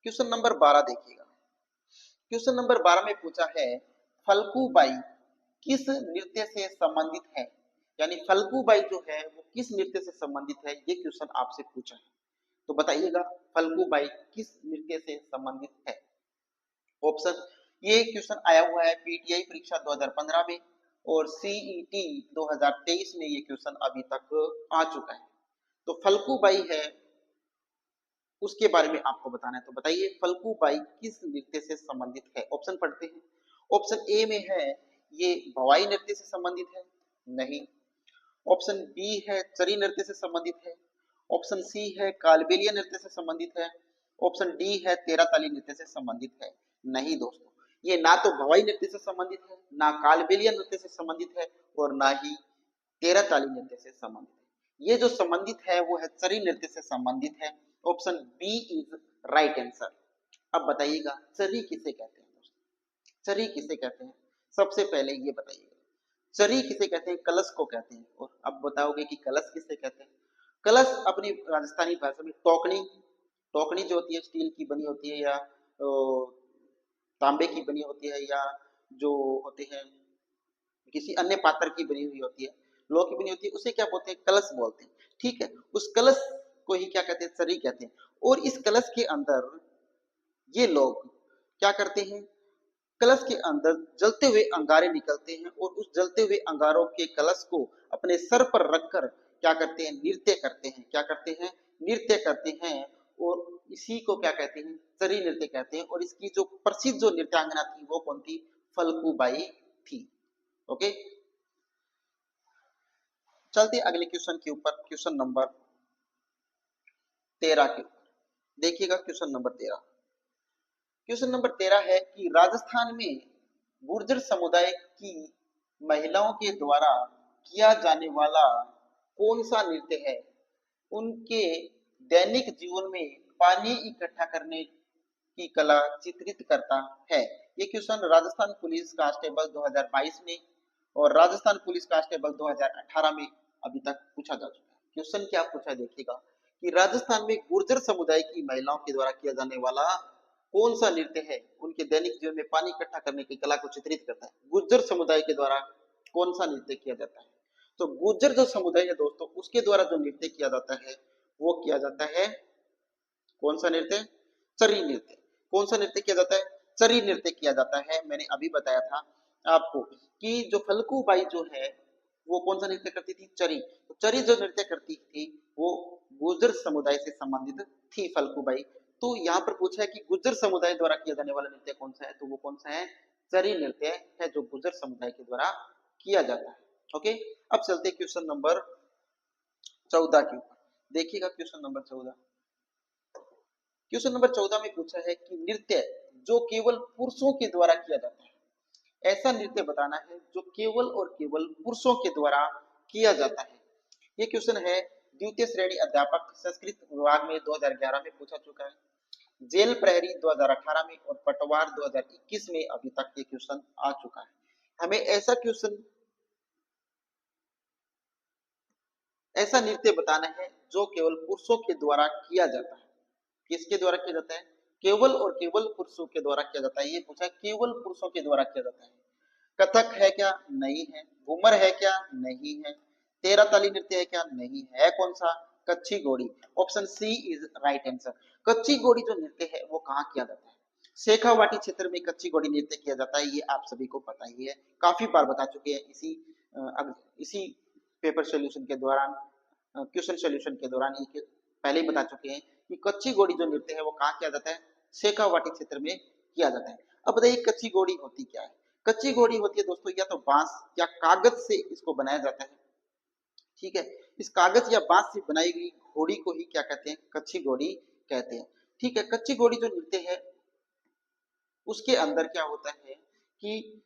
क्वेश्चन नंबर 12 देखिएगा। क्वेश्चन नंबर 12 में पूछा है फल्गुबाई किस नृत्य से संबंधित है? यानी फल्गुबाई जो है वो किस नृत्य से संबंधित है, ये क्वेश्चन आपसे पूछा है। तो बताइएगा फल्गुबाई किस नृत्य से संबंधित है? ऑप्शन, ये क्वेश्चन आया हुआ है पीटीआई परीक्षा 2015 में और सीईटी 2023 में ये क्वेश्चन अभी तक आ चुका है। तो फल्गुबाई है उसके बारे में आपको बताना है। तो बताइए फल्गुबाई किस नृत्य से संबंधित है? ऑप्शन पढ़ते हैं। ऑप्शन ए में है ये भवाई नृत्य से संबंधित है, नहीं। ऑप्शन बी है चरी नृत्य से संबंधित है। ऑप्शन सी है कालबेलिया नृत्य से संबंधित है। ऑप्शन डी है तेरा ताली नृत्य से संबंधित है। नहीं दोस्तों, ये ना तो भवाई नृत्य से संबंधित है, ना कालबेलिया नृत्य से संबंधित है, और ना ही तेरह ताली नृत्य से संबंधित है। ये जो संबंधित है वो है चरी नृत्य से संबंधित है। Option B is right answer. अब बताइएगा चरी किसे कहते हैं दोस्तों, चरी किसे कहते हैं? सबसे पहले ये बताइएगा चरी किसे कहते हैं? कलश को कहते हैं। और अब बताओगे कि कलश किसे कहते हैं? कलश अपनी राजस्थानी भाषा में टोकनी, टोकनी जो होती है स्टील की बनी होती है या तांबे की बनी होती है, या जो होते हैं किसी अन्य पात्र की बनी हुई होती है, लोह की बनी होती है, उसे क्या बोलते हैं? कलश बोलते हैं। ठीक है, उस कलश को ही क्या कहते हैं? चरी कहते हैं। और इस कलश के अंदर ये लोग क्या करते हैं? कलश के अंदर जलते हुए अंगारे निकलते हैं और उस जलते हुए अंगारों के कलश को अपने सर पर रखकर क्या करते हैं? नृत्य करते हैं। क्या करते हैं? नृत्य करते हैं। और इसी को क्या कहते हैं? चरी नृत्य कहते हैं। और इसकी जो प्रसिद्ध जो नृत्यांगना थी वो कौन थी? फल्गुबाई थी। ओके, चलते अगले क्वेश्चन के ऊपर, क्वेश्चन नंबर 13 के ऊपर। देखिएगा क्वेश्चन नंबर 13। क्वेश्चन नंबर 13 है कि राजस्थान में गुर्जर समुदाय की महिलाओं के द्वारा किया जाने वाला कौन सा नृत्य है उनके दैनिक जीवन में पानी इकट्ठा करने की कला चित्रित करता है? ये क्वेश्चन राजस्थान पुलिस कांस्टेबल 2022 में और राजस्थान पुलिस कांस्टेबल 2018 में अभी तक पूछा जा चुका है। क्वेश्चन क्या पूछा है देखिएगा कि राजस्थान में गुर्जर समुदाय की महिलाओं के द्वारा किया जाने वाला कौन सा नृत्य है उनके दैनिक जीवन में पानी इकट्ठा करने की कला को चित्रित करता है? गुर्जर समुदाय के द्वारा कौन सा नृत्य किया जाता है? तो गुर्जर जो समुदाय है दोस्तों, उसके द्वारा जो नृत्य किया जाता है वो किया जाता है कौन सा नृत्य? चरी नृत्य। कौन सा नृत्य किया जाता है? चरी नृत्य किया जाता है। मैंने अभी बताया था आपको कि जो फल्गुबाई जो है वो कौन सा नृत्य करती थी? चरी। तो चरी जो नृत्य करती थी वो गुर्जर समुदाय से संबंधित थी फल्गुबाई। तो यहाँ पर पूछा है कि गुर्जर समुदाय द्वारा किया जाने वाला नृत्य कौन सा है? तो वो कौन सा है? चरी नृत्य है जो गुर्जर समुदाय के द्वारा किया जाता है। ओके, अब चलते क्वेश्चन नंबर 14 के ऊपर। देखिएगा क्वेश्चन नंबर 14। क्वेश्चन नंबर 14 में पूछा है कि नृत्य जो केवल पुरुषों के द्वारा किया जाता है, ऐसा नृत्य बताना है जो केवल और केवल पुरुषों के द्वारा किया जाता है। ये क्वेश्चन है द्वितीय श्रेणी अध्यापक संस्कृत विभाग में 2011 में पूछा चुका है, जेल प्रहरी 2018 में और पटवार 2021 में अभी तक ये क्वेश्चन आ चुका है। हमें ऐसा क्वेश्चन, ऐसा नृत्य बताना है जो केवल पुरुषों के द्वारा किया जाता है। किसके द्वारा किया जाता है? केवल और केवल पुरुषों के द्वारा किया जाता है। ये पूछा केवल पुरुषों के द्वारा किया जाता है। कथक है क्या? नहीं है। घूमर है क्या? नहीं है। तेरह ताली नृत्य है क्या? नहीं है। कौन सा? Kachchhi Ghodi. Option C is right answer. Kachchhi Ghodi जो नृत्य है वो कहाँ किया जाता है? शेखावाटी क्षेत्र में कच्ची घोड़ी नृत्य किया जाता है। ये आप सभी को पता ही है, काफी बार बता चुके हैं इसी पेपर सोल्यूशन के दौरान, क्वेश्चन सोल्यूशन के दौरान ये पहले ही बता चुके हैं कि कच्ची घोड़ी जो नृत्य है वो कहाँ किया जाता है? शेखावाटी क्षेत्र में किया जाता है। अब बताइए कच्ची घोड़ी होती क्या है? कच्ची घोड़ी होती है दोस्तों या तो बांस या कागज से इसको बनाया जाता है। ठीक है, इस कागज या बांस से बनाई हुई घोड़ी को ही क्या कहते हैं? कच्ची घोड़ी कहते हैं। ठीक है, कच्ची घोड़ी जो नृत्य है उसके अंदर क्या होता है कि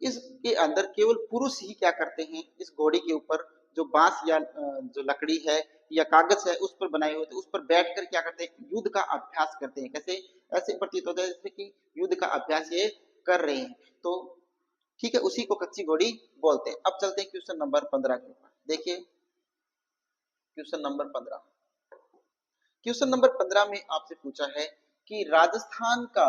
इसके अंदर केवल पुरुष ही क्या करते हैं? इस घोड़ी के ऊपर जो बांस या जो लकड़ी है या कागज है उस पर बनाए हुए थे उस पर बैठकर क्या करते हैं? युद्ध का अभ्यास करते हैं। कैसे? ऐसे प्रतीत होता है जैसे कि युद्ध का अभ्यास ये कर रहे हैं। तो ठीक है, उसी को कच्ची घोड़ी बोलते हैं। अब चलते हैं क्वेश्चन नंबर 15 के ऊपर। देखिए क्वेश्चन नंबर 15। क्वेश्चन नंबर 15 में आपसे पूछा है कि राजस्थान का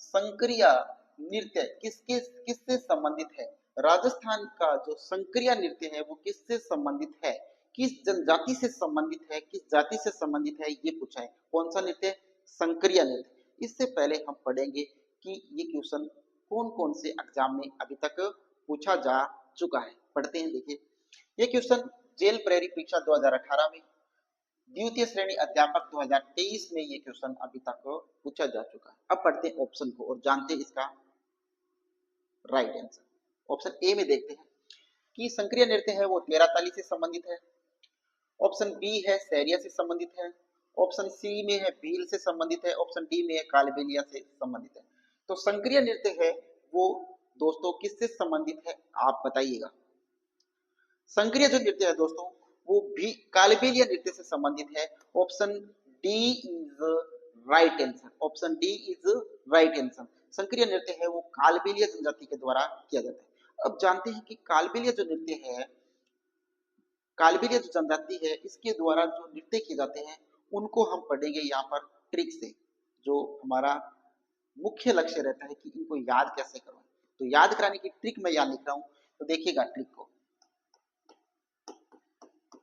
संक्रिया नृत्य किससे संबंधित है? राजस्थान का जो संक्रिया नृत्य है वो किससे संबंधित है? किस जनजाति से संबंधित है? किस जाति से संबंधित है? ये पूछा है। कौन सा नृत्य? संक्रिया नृत्य। इससे पहले हम पढ़ेंगे कि ये क्वेश्चन कौन कौन से एग्जाम में अभी तक पूछा जा चुका है। पढ़ते हैं। देखिए ये क्वेश्चन जेल प्रहरी परीक्षा 2018 में, द्वितीय श्रेणी अध्यापक 2023 में ये क्वेश्चन अभी तक पूछा जा चुका है। अब पढ़ते हैं ऑप्शन को और जानते हैं इसका राइट आंसर। ऑप्शन ए में देखते हैं कि संक्रिय नृत्य है वो 13 ताली से संबंधित है। ऑप्शन बी है सैरिया से संबंधित है। ऑप्शन सी में है भील से संबंधित है। ऑप्शन डी में है कालबेलिया से संबंधित है। तो संक्रिय नृत्य है वो दोस्तों किससे संबंधित है, आप बताइएगा। संक्रिय जो नृत्य है दोस्तों वो भी कालबेलिया नृत्य से संबंधित है। Option D is right answer. Option D is right answer. संक्रिय नृत्य है वो कालबेलिया जनजाति के द्वारा किया जाता है। अब जानते हैं कि कालबेलिया जो नृत्य है, कालबेलिया जो जनजाति है, इसके द्वारा जो नृत्य किए जाते हैं उनको हम पढ़ेंगे यहाँ पर ट्रिक से। जो हमारा मुख्य लक्ष्य रहता है कि इनको याद कैसे करो, तो याद कराने की ट्रिक मैं यहाँ लिख रहा हूँ, तो देखिएगा ट्रिक को।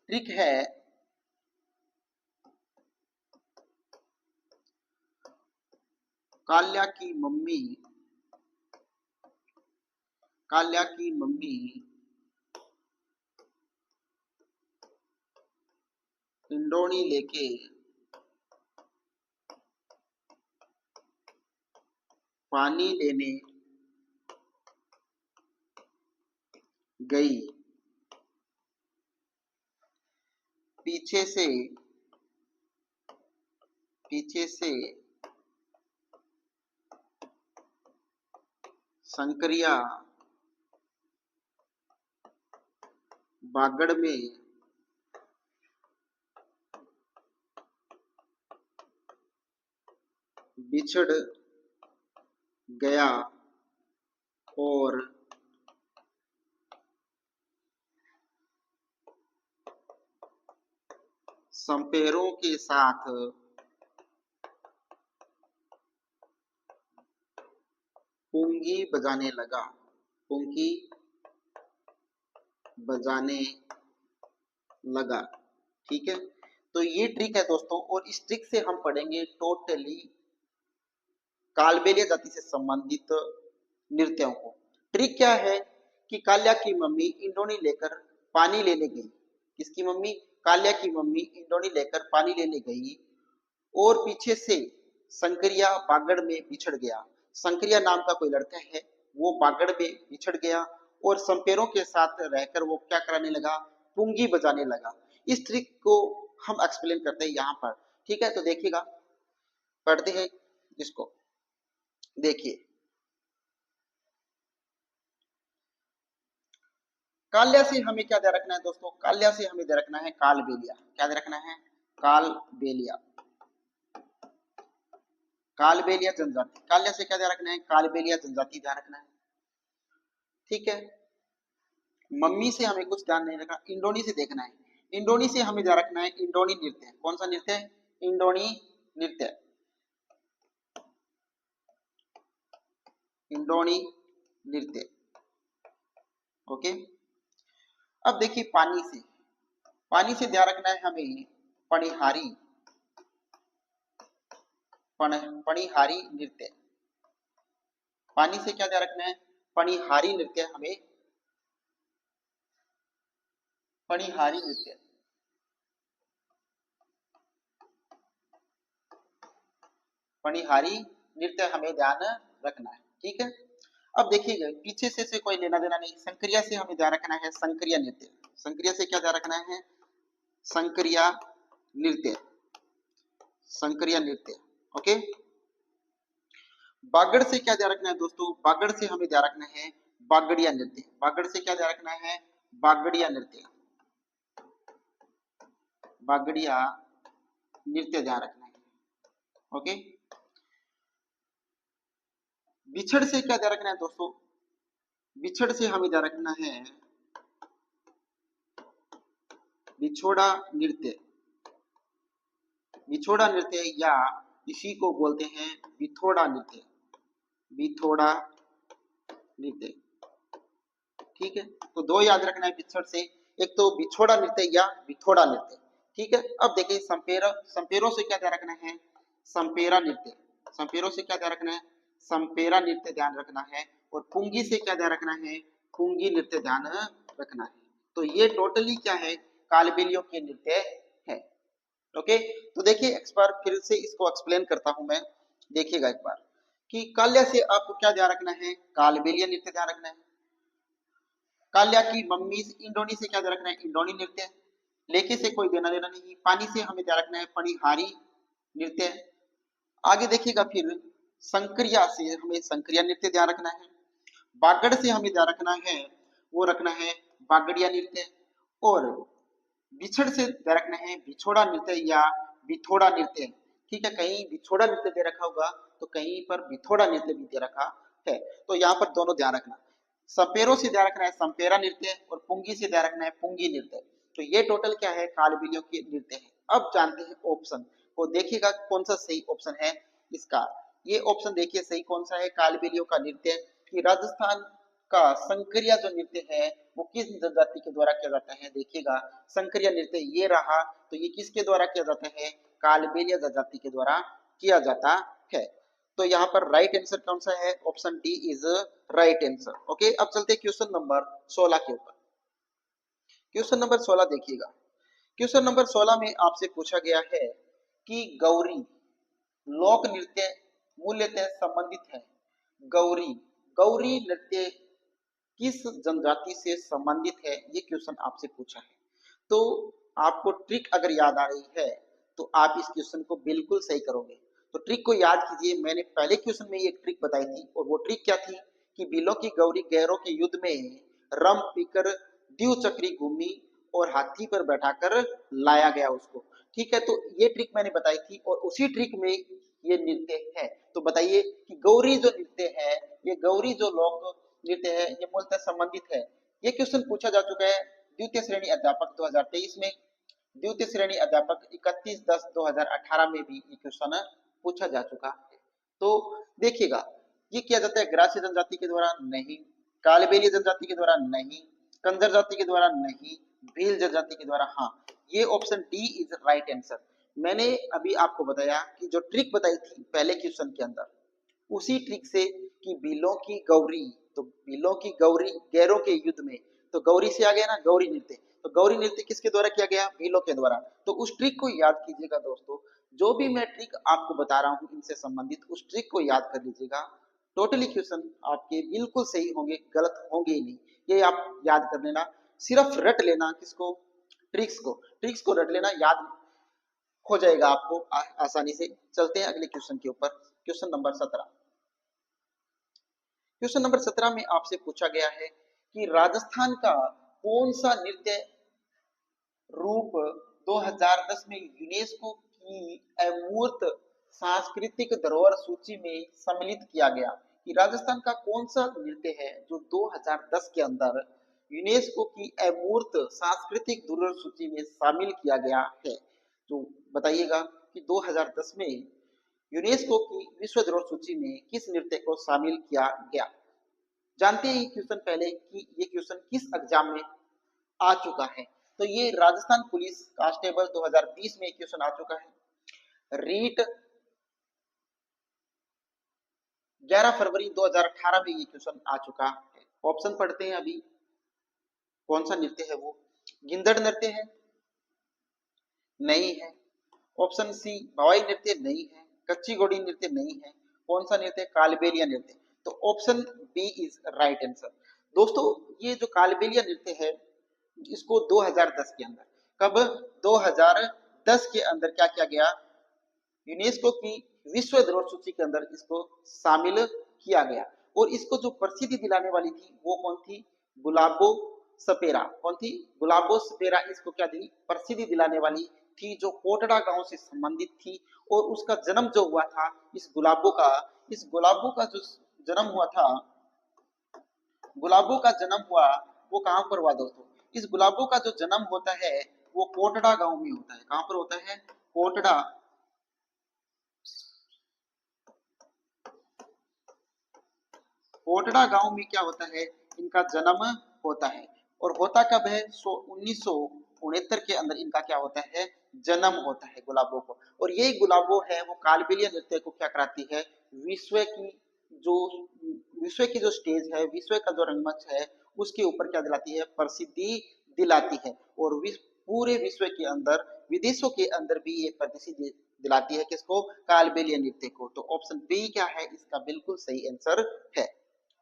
ट्रिक है काल्या की मम्मी, काल्या की मम्मी इंडोनी लेके पानी लेने गई, पीछे से संकरिया बागड़ में बिछड़ गया और संपेरों के साथ पुंगी बजाने लगा, पुंगी बजाने लगा। ठीक है, तो ये ट्रिक है दोस्तों, और इस ट्रिक से हम पढ़ेंगे टोटली कालबेलिया जाति से संबंधित नृत्यों को। ट्रिक क्या है कि काल्या की मम्मी इंडोनी लेकर पानी लेने गई। किसकी मम्मी? काल्या की मम्मी इंडोनी लेकर पानी लेने गई और पीछे से संकरिया बागड़ में बिछड़ गया। संकरिया नाम का कोई लड़का है, वो बागड़ में बिछड़ गया और संपेरों के साथ रहकर वो क्या कराने लगा? पुंगी बजाने लगा। इस ट्रिक को हम एक्सप्लेन करते हैं यहाँ पर। ठीक है, तो देखिएगा, पढ़ते हैं इसको। देखिए, काल्या से हमें क्या ध्यान रखना है दोस्तों? काल्या से हमें ध्यान रखना है कालबेलिया। क्या ध्यान रखना है? कालबेलिया, कालबेलिया जनजाति। काल्या से क्या ध्यान रखना है? कालबेलिया जनजाति ध्यान रखना है। ठीक है, मम्मी से हमें कुछ ध्यान नहीं रखना, इंडोनी से देखना है। इंडोनी से हमें ध्यान रखना है इंडोनी नृत्य। कौन सा नृत्य है? इंडोनी नृत्य, इंडोनी नृत्य। ओके, अब देखिए पानी से ध्यान रखना है हमें पणिहारी, पणिहारी नृत्य। पानी से क्या ध्यान रखना है? पणिहारी नृत्य, हमें पणिहारी नृत्य, पणिहारी नृत्य हमें ध्यान रखना है। ठीक है, अब देखिएगा पीछे से कोई लेना देना नहीं। संक्रिया से हमें ध्यान रखना है संक्रिया नृत्य। संक्रिया से क्या ध्यान रखना है? संक्रिया नृत्य, संक्रिया नृत्य। ओके, बागड़ से क्या ध्यान रखना है दोस्तों? बागड़ से हमें ध्यान रखना है बागड़िया नृत्य। बागड़ से क्या ध्यान रखना है? बागड़िया नृत्य, बागड़िया नृत्य ध्यान रखना है। ओके, बिछड़ से क्या ध्यान रखना है दोस्तों? बिछड़ से हमें ध्यान रखना है बिछोड़ा नृत्य। बिछोड़ा नृत्य या इसी को बोलते हैं बिथोड़ा नृत्य, बिथोड़ा नृत्य। ठीक है, तो दो याद रखना है बिछड़ से, एक तो बिछोड़ा नृत्य या बिथोड़ा नृत्य। ठीक है, अब देखिए संपेरों से क्या ध्यान रखना है? संपेरा नृत्य। संपेरों से क्या ध्यान रखना है? संपेरा नृत्य ध्यान रखना है। और पुंगी से क्या ध्यान रखना है? पुंगी नृत्य ध्यान रखना है। तो ये टोटली क्या है? कालबेलियों के नृत्य है। ओके, तो देखिए एक बार फिर से इसको एक्सप्लेन करता हूं मैं। देखिएगा एक बार कि काल्या से आपको क्या ध्यान रखना है? कालबेलिया नृत्य ध्यान रखना है। काल्या की मम्मी इंडोनी से क्या ध्यान रखना है? इंडोनी नृत्य। लेके से कोई देना देना नहीं। पानी से हमें ध्यान रखना है पणिहारी नृत्य। आगे देखिएगा फिर संक्रिया से हमें संक्रिया नृत्य ध्यान रखना है। बागड़ से हमें ध्यान रखना है, वो रखना है बागड़िया नृत्य। और बिछड़ से ध्यान रखना है बिछोड़ा नृत्य या बिथोड़ा नृत्य। ठीक है, कहीं बिछोड़ा नृत्य दे रखा होगा तो कहीं पर बिथोड़ा नृत्य भी दे रखा है, तो यहाँ पर दोनों ध्यान रखना। सपेरों से ध्यान रखना है संपेरा नृत्य और पुंगी से ध्यान रखना है पुंगी नृत्य। तो ये टोटल क्या है, कालबेलियों के नृत्य है। अब जानते हैं ऑप्शन को, देखिएगा कौन सा सही ऑप्शन है इसका। ये ऑप्शन देखिए सही कौन सा है, कालबेलियों का नृत्य। कि राजस्थान का संकरिया जो नृत्य है वो किस जनजाति के द्वारा किया जाता है, देखिएगा संकरिया नृत्य ये रहा, तो ये किसके द्वारा किया जाता है, कालबेलिया जनजाति के द्वारा किया जाता है। तो यहाँ पर राइट आंसर कौन सा है, option D is right answer. Okay, अब चलते हैं क्वेश्चन नंबर 16 के ऊपर। क्वेश्चन नंबर 16 देखिएगा। क्वेश्चन नंबर 16 में आपसे पूछा गया है कि गौरी लोक नृत्य मूल्यतः संबंधित है। गौरी गौरी नृत्य किस जनजाति से संबंधित है, ये क्वेश्चन आपसे पूछा है। तो आपको ट्रिक अगर याद आ रही है तो आप इस क्वेश्चन को बिल्कुल सही करोगे। तो ट्रिक को याद कीजिए, मैंने पहले क्वेश्चन में एक ट्रिक बताई थी और वो ट्रिक क्या थी कि बिलों की गौरी गैरों के युद्ध में रम पीकर द्विचक्री घूमी और हाथी पर बैठाकर लाया गया उसको। ठीक है, तो ये ट्रिक मैंने बताई थी और उसी ट्रिक में ये नृत्य है। तो बताइए कि गौरी जो नृत्य है, ये गौरी जो लोक नृत्य है, ये मूलतः संबंधित है। ये क्वेश्चन पूछा जा चुका है द्वितीय श्रेणी अध्यापक 2023 में, द्वितीय श्रेणी अध्यापक 31/10/2018 में भी ये क्वेश्चन पूछा जा चुका है। तो देखिएगा, ये किया जाता है ग्रासीय जनजाति के द्वारा नहीं, कालबेलिया जनजाति के द्वारा नहीं, कंजर जाति के द्वारा नहीं, भील जनजाति के द्वारा हाँ। ये option D is right answer. मैंने अभी आपको बताया कि जो ट्रिक बताई थी पहले क्वेश्चन के अंदर, उसी ट्रिक से कि बिलों की गौरी, तो बिलों की गौरी गैरों के युद्ध में, तो गौरी से आ गया ना गौरी नृत्य, तो गौरी नृत्य किसके द्वारा किया गया, बिलों के द्वारा। तो उस ट्रिक को याद कीजिएगा दोस्तों, जो भी मैं ट्रिक आपको बता रहा हूँ इनसे संबंधित उस ट्रिक को याद कर लीजिएगा। टोटली क्वेश्चन आपके बिल्कुल सही होंगे, गलत होंगे ही नहीं, ये आप याद कर लेना। सिर्फ रट लेना किसको, ट्रिक्स को रट लेना, याद हो जाएगा आपको आसानी से। चलते हैं अगले क्वेश्चन के ऊपर। Question number 17। क्वेश्चन नंबर 17 में आपसे पूछा गया है कि राजस्थान का कौन सा नृत्य रूप 2010 में यूनेस्को की अमूर्त सांस्कृतिक धरोहर सूची में सम्मिलित किया गया। कि राजस्थान का कौन सा नृत्य है जो 2010 के अंदर यूनेस्को की अमूर्त सांस्कृतिक धरोहर सूची में शामिल किया गया है। तो बताइएगा कि 2010 में यूनेस्को की विश्व धरोहर सूची में किस नृत्य को शामिल किया गया। जानते हैं क्वेश्चन पहले कि ये क्वेश्चन किस एग्जाम में आ चुका है। तो ये राजस्थान पुलिस कांस्टेबल 2020 में क्वेश्चन आ चुका है। रीट 11 फरवरी 2018 में ये क्वेश्चन आ चुका है। ऑप्शन पढ़ते हैं अभी, कौन सा नृत्य है वो, गिंदड़ नृत्य है, नहीं है। ऑप्शन सी भवाई नृत्य नहीं है, कच्ची घोड़ी नृत्य नहीं है। कौन सा नृत्य, कालबेलिया नृत्य। तो option B is right answer. दोस्तों ये जो कालबेलिया नृत्य है इसको 2010 के अंदर, कब, 2010 के अंदर क्या किया गया, यूनेस्को की विश्व धरोहर सूची के अंदर इसको शामिल किया गया। और इसको जो प्रसिद्धि दिलाने वाली थी वो कौन थी, गुलाबो सपेरा। कौन थी, गुलाबो सपेरा इसको क्या दी, प्रसिद्धि दिलाने वाली थी, जो कोटड़ा गांव से संबंधित थी। और उसका जन्म जो हुआ था इस गुलाबो का जो जन्म हुआ था, गुलाबो का जन्म हुआ वो कहां पर हुआ दोस्तों, इस गुलाबो का जो जन्म होता है वो कोटड़ा गांव में होता है। कहां पर होता है, कोटड़ा, कोटड़ा गांव में क्या होता है, इनका जन्म होता है। और होता कब है, 1969 के अंदर इनका क्या होता है, जन्म होता है गुलाबो को। और ये गुलाबो है वो कालबेलिया नृत्य को क्या कराती है, विश्व की जो विश्व की जो स्टेज है, विश्व का जो रंगमंच है उसके ऊपर क्या दिलाती है, प्रसिद्धि दिलाती है। और पूरे विश्व के अंदर, विदेशों के अंदर भी ये प्रसिद्धि दिलाती है किसको, कालबेलिया नृत्य को। तो ऑप्शन बी क्या है इसका बिल्कुल सही आंसर है।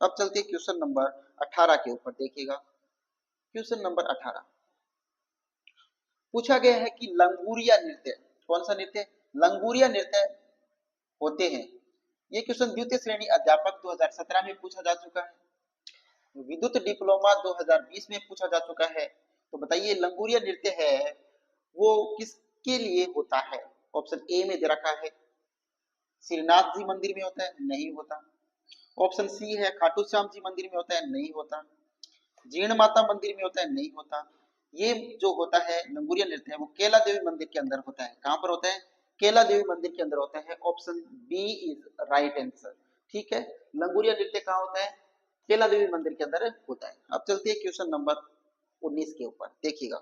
अब चलते हैं क्वेश्चन नंबर 18 के ऊपर, देखिएगा क्वेश्चन नंबर 18 पूछा गया है कि लंगूरिया नृत्य, कौन सा नृत्य, लंगूरिया नृत्य होते हैं। ये क्वेश्चन द्वितीय श्रेणी अध्यापक 2017 में पूछा जा चुका है। विद्युत डिप्लोमा 2020 में पूछा जा चुका है। तो बताइए लंगूरिया नृत्य है वो किसके लिए होता है? ऑप्शन ए में दे रखा है श्रीनाथ जी मंदिर में होता है, नहीं होता। ऑप्शन सी है खाटू श्याम जी मंदिर में होता है, नहीं होता। जीर्ण माता मंदिर में होता है, नहीं होता। ये जो होता है लंगूरिया नृत्य है वो केला देवी मंदिर के अंदर होता है। कहां पर होता है? केला देवी मंदिर के अंदर होता है। Option B is right answer. ठीक है, लंगूरिया नृत्य कहाँ होता है? केला देवी मंदिर के अंदर होता है। अब चलते हैं क्वेश्चन नंबर 19 के ऊपर, देखिएगा।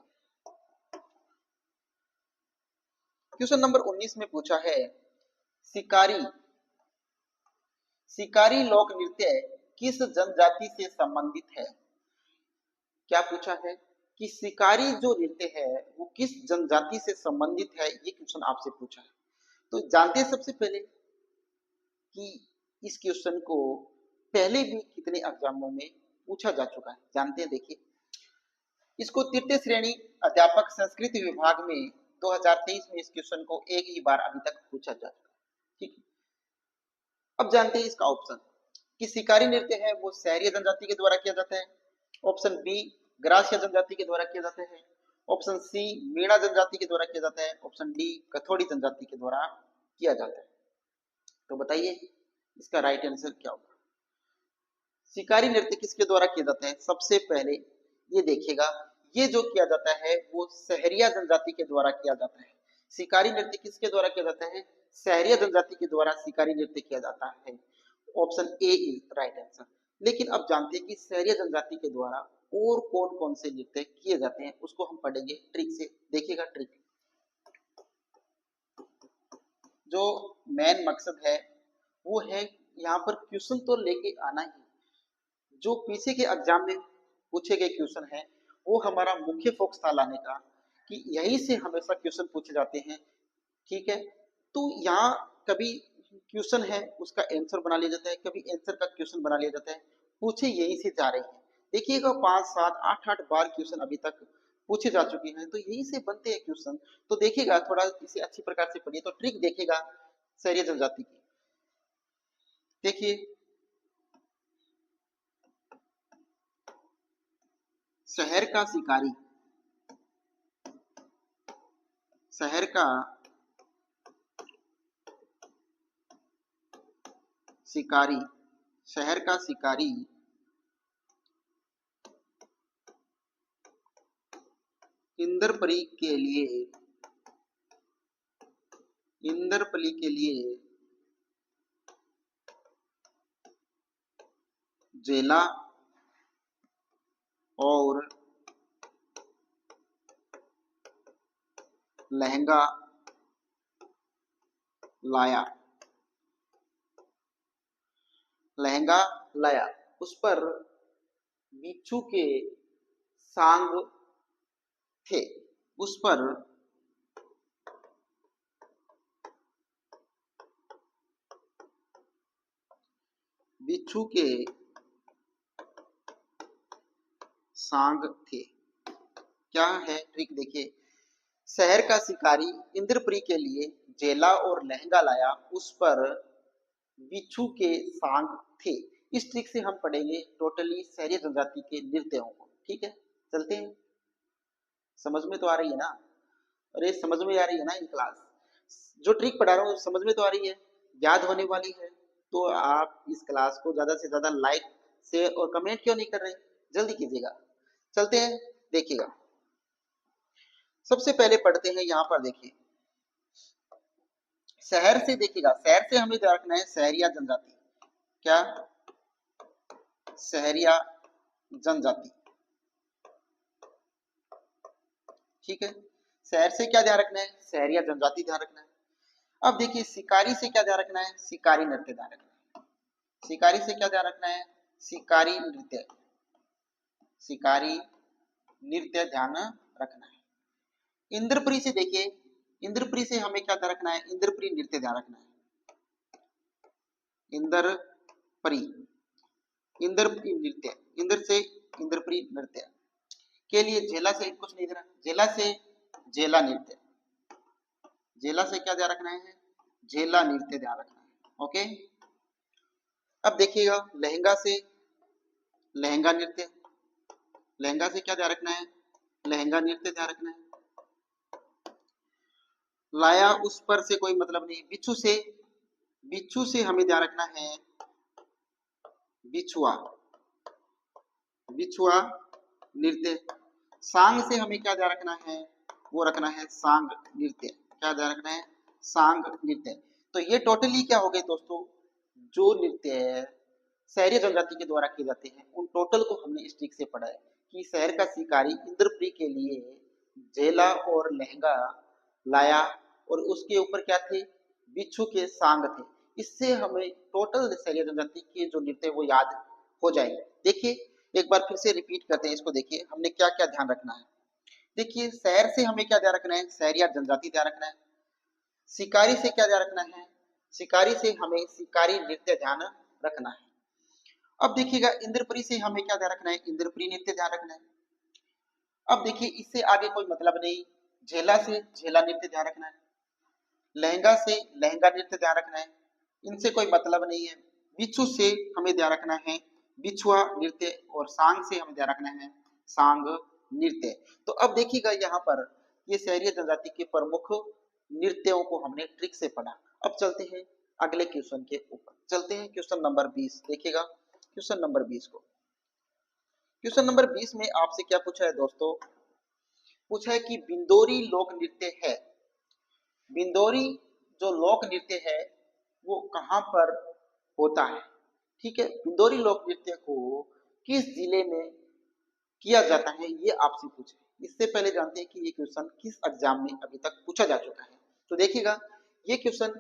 क्वेश्चन नंबर 19 में पूछा है शिकारी शिकारी लोक नृत्य किस जनजाति से संबंधित है? क्या पूछा है कि शिकारी जो नृत्य है वो किस जनजाति से संबंधित है, ये क्वेश्चन आपसे पूछा है। तो जानते हैं सबसे पहले कि इस क्वेश्चन को पहले भी कितने एग्जामों में पूछा जा चुका है, जानते हैं। देखिए, इसको तृतीय श्रेणी अध्यापक संस्कृत विभाग में 2023 में इस क्वेश्चन को एक ही बार अभी तक पूछा जा चुका है। ठीक है, अब जानते हैं इसका ऑप्शन कि शिकारी नृत्य है वो शहरी जनजाति के द्वारा किया जाता है। ऑप्शन बी ग्रासिया जनजाति के द्वारा किया जाता है। ऑप्शन सी मीणा जनजाति के द्वारा किया जाता है। ऑप्शन डी कथोड़ी जनजाति के द्वारा किया जाता है। तो बताइए इसका राइट आंसर क्या होगा? शिकारी नृत्य किसके द्वारा किया जाता है? सबसे पहले ये देखिएगा, ये जो किया जाता है वो सहरिया जनजाति के द्वारा किया जाता है। शिकारी नृत्य किसके द्वारा किया जाता है? सहरिया जनजाति के द्वारा शिकारी नृत्य किया जाता है। Option A is right answer. लेकिन अब जानते हैं कि सहरिया जनजाति के द्वारा और कौन कौन से नृत्य किए जाते हैं, उसको हम पढ़ेंगे ट्रिक से। देखिएगा ट्रिक, जो मेन मकसद है वो है यहाँ पर क्वेश्चन तो लेके आना ही, जो पीछे के एग्जाम में पूछे गए क्वेश्चन है वो हमारा मुख्य फोकस था लाने का, कि यही से हमेशा क्वेश्चन पूछे जाते हैं। ठीक है, तो यहाँ कभी क्वेश्चन है उसका आंसर बना लिया जाता है, कभी आंसर का क्वेश्चन बना लिया जाता है, पूछे यही से जा रही है। देखिएगा 5 7 8 8 बार क्वेश्चन अभी तक पूछे जा चुके हैं, तो यही से बनते हैं क्वेश्चन। तो देखिएगा थोड़ा इसे अच्छी प्रकार से पढ़िए। तो ट्रिक देखिएगा शहरी जनजाति की, देखिए शहर का शिकारी, शहर का शिकारी, शहर का शिकारी इंद्रपरी के लिए, इंद्रपरी के लिए जेला और लहंगा लाया, लहंगा लाया। उस पर बिच्छू के सांग थे, उस पर बिच्छू के सांग थे। क्या है ट्रिक? देखिए, शहर का शिकारी इंद्रपुरी के लिए जेला और लहंगा लाया, उस पर बिच्छू के सांग थे। इस ट्रिक से हम पढ़ेंगे टोटली शहरी जनजाति के नृत्यों को। ठीक है, चलते हैं। समझ में तो आ रही है ना? अरे समझ में आ रही है ना? ये क्लास जो ट्रिक पढ़ा रहा हूँ समझ में तो आ रही है, याद होने वाली है। तो आप इस क्लास को ज्यादा से ज्यादा लाइक शेयर और कमेंट क्यों नहीं कर रहे? जल्दी कीजिएगा। चलते हैं, देखिएगा। सबसे पहले पढ़ते हैं, यहाँ पर देखिए शहर से, देखिएगा शहर से हमें ध्यान रखना है शहरिया जनजाति। क्या? शहरिया जनजाति। ठीक है, शहर से क्या ध्यान रखना है? शहरिया जनजाति ध्यान रखना है। अब देखिए शिकारी से क्या ध्यान रखना है? शिकारी नृत्य ध्यान रखना है। शिकारी से क्या ध्यान रखना है? शिकारी नृत्य, शिकारी नृत्य ध्यान रखना है। इंद्रपुरी से देखिए, इंद्रपुरी से हमें क्या ध्यान रखना है? इंद्रपुरी नृत्य ध्यान रखना है। इंद्रपुरी, इंद्रपुरी नृत्य, इंद्र से इंद्रपुरी नृत्य के लिए झेला से कुछ नहीं देना, झेला से झेला नृत्य, झेला से क्या ध्यान रखना है? झेला नृत्य ध्यान रखना है। ओके, अब देखिएगा लहंगा से लहंगा नृत्य, लहंगा से क्या ध्यान रखना है, लहंगा नृत्य ध्यान रखना है। लाया उस पर से कोई मतलब नहीं, बिच्छू से, बिच्छू से हमें ध्यान रखना है बिछुआ, बिछुआ नृत्य। सांग से हमें क्या ध्यान रखना है, वो रखना है सांग नृत्य, क्या ध्यान रखना है, सांग नृत्य। तो ये टोटली क्या हो गए दोस्तों, जो नृत्य है शहरी जनजाति के द्वारा किए जाते हैं उन टोटल को हमने इस ट्रिक से पढ़ा है कि शहर का शिकारी इंद्रपुरी के लिए झेला और लहंगा लाया और उसके ऊपर क्या थे, बिच्छू के सांग थे। इससे हमें टोटल शहरी जनजाति के जो नृत्य वो याद हो जाएंगे। देखिए एक बार फिर से रिपीट करते हैं इसको, देखिए हमने क्या क्या ध्यान रखना है। देखिए शहर से हमें क्या ध्यान रखना है, शहरी या जनजाति ध्यान रखना है। शिकारी से क्या ध्यान रखना है, शिकारी से हमें शिकारी नृत्य ध्यान रखना है। अब देखिएगा इंद्रपुरी से हमें क्या ध्यान रखना है, इंद्रपुरी नृत्य ध्यान रखना है। अब देखिए इससे आगे कोई मतलब नहीं, झेला से झेला नृत्य ध्यान रखना है, लहंगा से लहंगा नृत्य ध्यान रखना है, इनसे कोई मतलब नहीं है। बिच्छू से हमें ध्यान रखना है बिछुआ नृत्य और सांग से हमें ध्यान रखना है सांग नृत्य। तो अब देखिएगा यहाँ पर ये शहरी जनजाति के प्रमुख नृत्यों को हमने ट्रिक से पढ़ा। अब चलते हैं अगले क्वेश्चन के ऊपर, चलते हैं क्वेश्चन नंबर 20। देखिएगा क्वेश्चन नंबर 20 को, क्वेश्चन नंबर 20 में आपसे क्या पूछा है दोस्तों, पूछा है कि बिंदोरी लोक नृत्य है, बिंदोरी जो लोक नृत्य है वो कहाँ पर होता है। ठीक है, बिंदोरी लोक नृत्य को किस जिले में किया जाता है ये आपसे पूछा है। इससे पहले जानते हैं कि ये क्वेश्चन किस एग्जाम में अभी तक पूछा जा चुका है। तो देखिएगा ये क्वेश्चन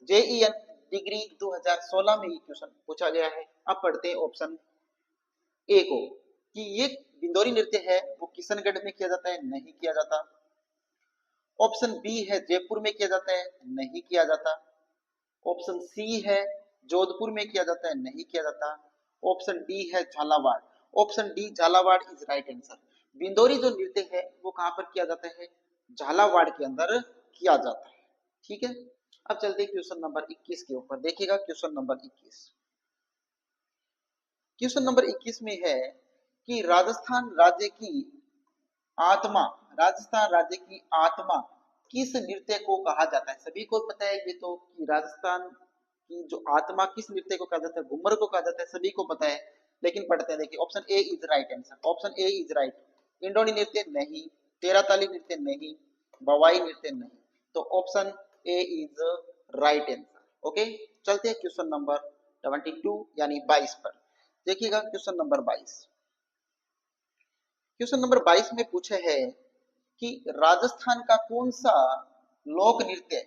जेईएन डिग्री 2016 में ये क्वेश्चन पूछा गया है। अब पढ़ते हैं ऑप्शन ए को कि ये बिंदोरी नृत्य है वो किशनगढ़ में किया जाता है, नहीं किया जाता। ऑप्शन बी है जयपुर में किया जाता है, नहीं किया जाता। ऑप्शन सी है जोधपुर में किया जाता है, नहीं किया जाता। ऑप्शन डी है Jhalawar, option D Jhalawar is right answer. Bindori जो नृत्य है वो कहां पर किया जाता है, झालावाड़ के अंदर किया जाता है। ठीक है, अब चलते हैं क्वेश्चन नंबर 21 के ऊपर। देखिएगा क्वेश्चन नंबर 21, क्वेश्चन नंबर 21 में है कि राजस्थान राज्य की आत्मा, राजस्थान राज्य की आत्मा किस नृत्य को कहा जाता है। सभी को पता है ये तो कि राजस्थान की जो आत्मा किस नृत्य को कहा जाता है, घूमर को कहा जाता है, सभी को पता है। लेकिन पढ़ते हैं, देखिए option A is right answer, option A is right. Indoni नृत्य नहीं, तेराताली नृत्य नहीं, बवाई नृत्य नहीं, तो option A is right answer. Okay, चलते हैं क्वेश्चन नंबर 22 यानी 22 पर। देखिएगा क्वेश्चन नंबर 22, क्वेश्चन नंबर 22 में पूछा है कि राजस्थान का कौन सा लोक नृत्य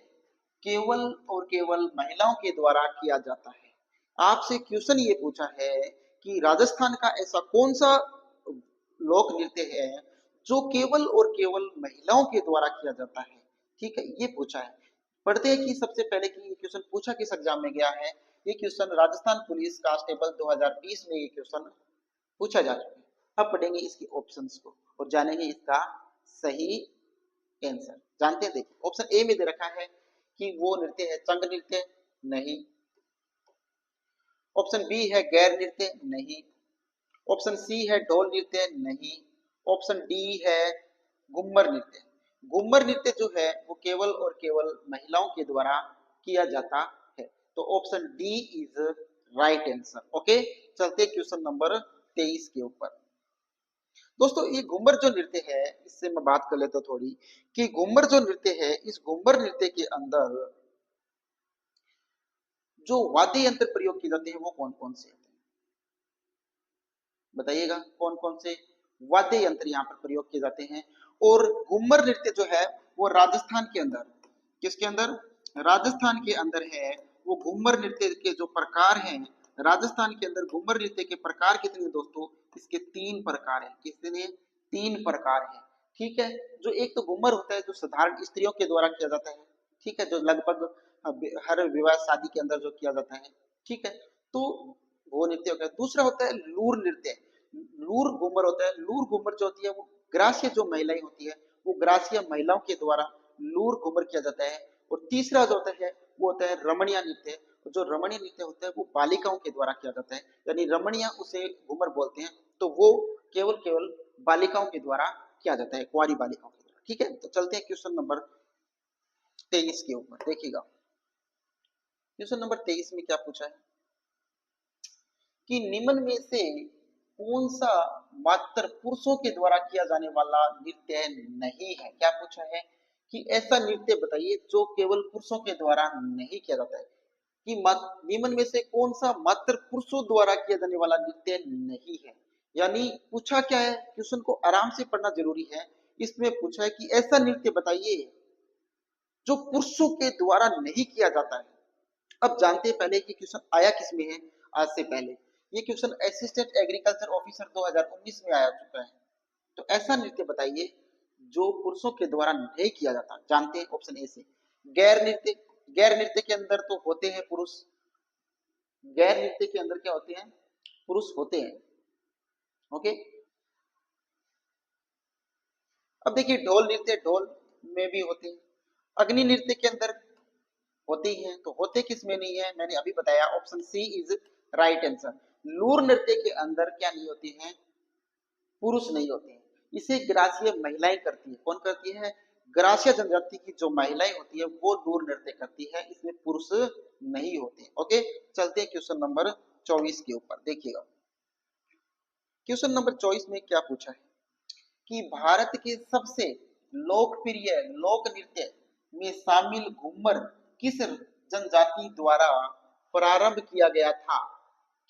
केवल और केवल महिलाओं के द्वारा किया जाता है। आपसे क्वेश्चन ये पूछा है कि राजस्थान का ऐसा कौन सा लोक नृत्य है जो केवल और केवल महिलाओं के द्वारा किया जाता है। ठीक है, ये पूछा है। पढ़ते हैं कि सबसे पहले कि ये क्वेश्चन पूछा किस एग्जाम में गया है। ये क्वेश्चन राजस्थान पुलिस कांस्टेबल 2020 में ये क्वेश्चन पूछा जा चुका है। अब पढ़ेंगे इसके ऑप्शंस को और जानेंगे इसका सही आंसर। जानते हैं, देखिए ऑप्शन ए में दे रखा है कि वो नृत्य है चंग नृत्य, नहीं। ऑप्शन बी है गैर नृत्य, नहीं। ऑप्शन सी है ढोल नृत्य, नहीं। ऑप्शन डी है घुम्मर नृत्य। घुम्मर नृत्य जो है वो केवल और केवल महिलाओं के द्वारा किया जाता है, तो option D is right answer. Okay, चलते क्वेश्चन नंबर 23 के ऊपर। दोस्तों ये घूमर जो नृत्य है इससे मैं बात कर लेता हूं थोड़ी कि घूमर जो नृत्य है, इस घूमर नृत्य के अंदर जो वाद्य यंत्र प्रयोग किए जाते हैं वो कौन कौन से होते हैं, बताइएगा कौन कौन से वाद्य यंत्र यहाँ पर प्रयोग किए जाते हैं। और घूमर नृत्य जो है वो राजस्थान के अंदर, किसके अंदर, राजस्थान के अंदर है। वो घूमर नृत्य के जो प्रकार हैं राजस्थान के अंदर, घूमर नृत्य के प्रकार कितने दोस्तों, इसके 3 प्रकार हैं। कितने, 3 प्रकार हैं। ठीक है, जो एक तो घूमर होता है जो साधारण स्त्रियों के द्वारा किया जाता है, ठीक है, जो लगभग हर विवाह शादी के अंदर जो किया जाता है, ठीक है, तो वो नृत्य हो गया। दूसरा होता है लूर नृत्य, लूर घूमर होता है। लूर घूमर जो होती है वो ग्रासीय जो महिलाएं होती है वो ग्रासीय महिलाओं के द्वारा लूर घूमर किया जाता है। और तीसरा जो होता है वो होता है रमणीय नृत्य। जो रमणीय नृत्य होता है वो बालिकाओं के द्वारा किया जाता है, यानी रमणीय उसे घूमर बोलते हैं, तो वो केवल केवल बालिकाओं के द्वारा किया जाता है, कुंवारी बालिकाओं के द्वारा। ठीक है, तो चलते हैं क्वेश्चन नंबर 23 के ऊपर। देखिएगा क्वेश्चन नंबर 23 में क्या पूछा है कि निम्न में से कौन सा मात्र पुरुषों के द्वारा किया जाने वाला नृत्य नहीं है। क्या पूछा है कि ऐसा नृत्य बताइए जो केवल पुरुषों के द्वारा नहीं किया जाता है, कि निम्न में से कौन सा मात्र पुरुषों द्वारा किया जाने वाला नृत्य नहीं है। यानी पूछा क्या है, क्वेश्चन को आराम से पढ़ना जरूरी है। इसमें पूछा है कि ऐसा नृत्य बताइए जो पुरुषों के द्वारा नहीं किया जाता है। अब जानते हैं पहले कि क्वेश्चन आया किस में है। आज से पहले ये क्वेश्चन असिस्टेंट एग्रीकल्चर ऑफिसर 2019 में आया चुका है। तो ऐसा नृत्य बताइए जो पुरुषों के द्वारा नहीं किया जाता। जानते हैं ऑप्शन ए से गैर नृत्य। गैर नृत्य के अंदर तो होते हैं पुरुष, गैर नृत्य के अंदर क्या होते हैं, पुरुष होते हैं। ओके, अब देखिए ढोल नृत्य, ढोल में भी होते हैं। अग्नि नृत्य के अंदर होते ही हैं, तो होते किस में नहीं है, मैंने अभी बताया, option C is right answer. Loor नृत्य के अंदर क्या नहीं होती है, पुरुष नहीं होते हैं। इसे ग्रासीय महिलाएं करती है। कौन करती है, ग्रासीय जनजाति की जो महिलाएं होती है वो लूर नृत्य करती है, इसमें पुरुष नहीं होते। ओके, चलते हैं क्वेश्चन नंबर 24 के ऊपर। देखिएगा क्वेश्चन नंबर 24 में क्या पूछा है कि भारत के सबसे लोकप्रिय लोक नृत्य में शामिल घूमर किस जनजाति द्वारा प्रारंभ किया गया था।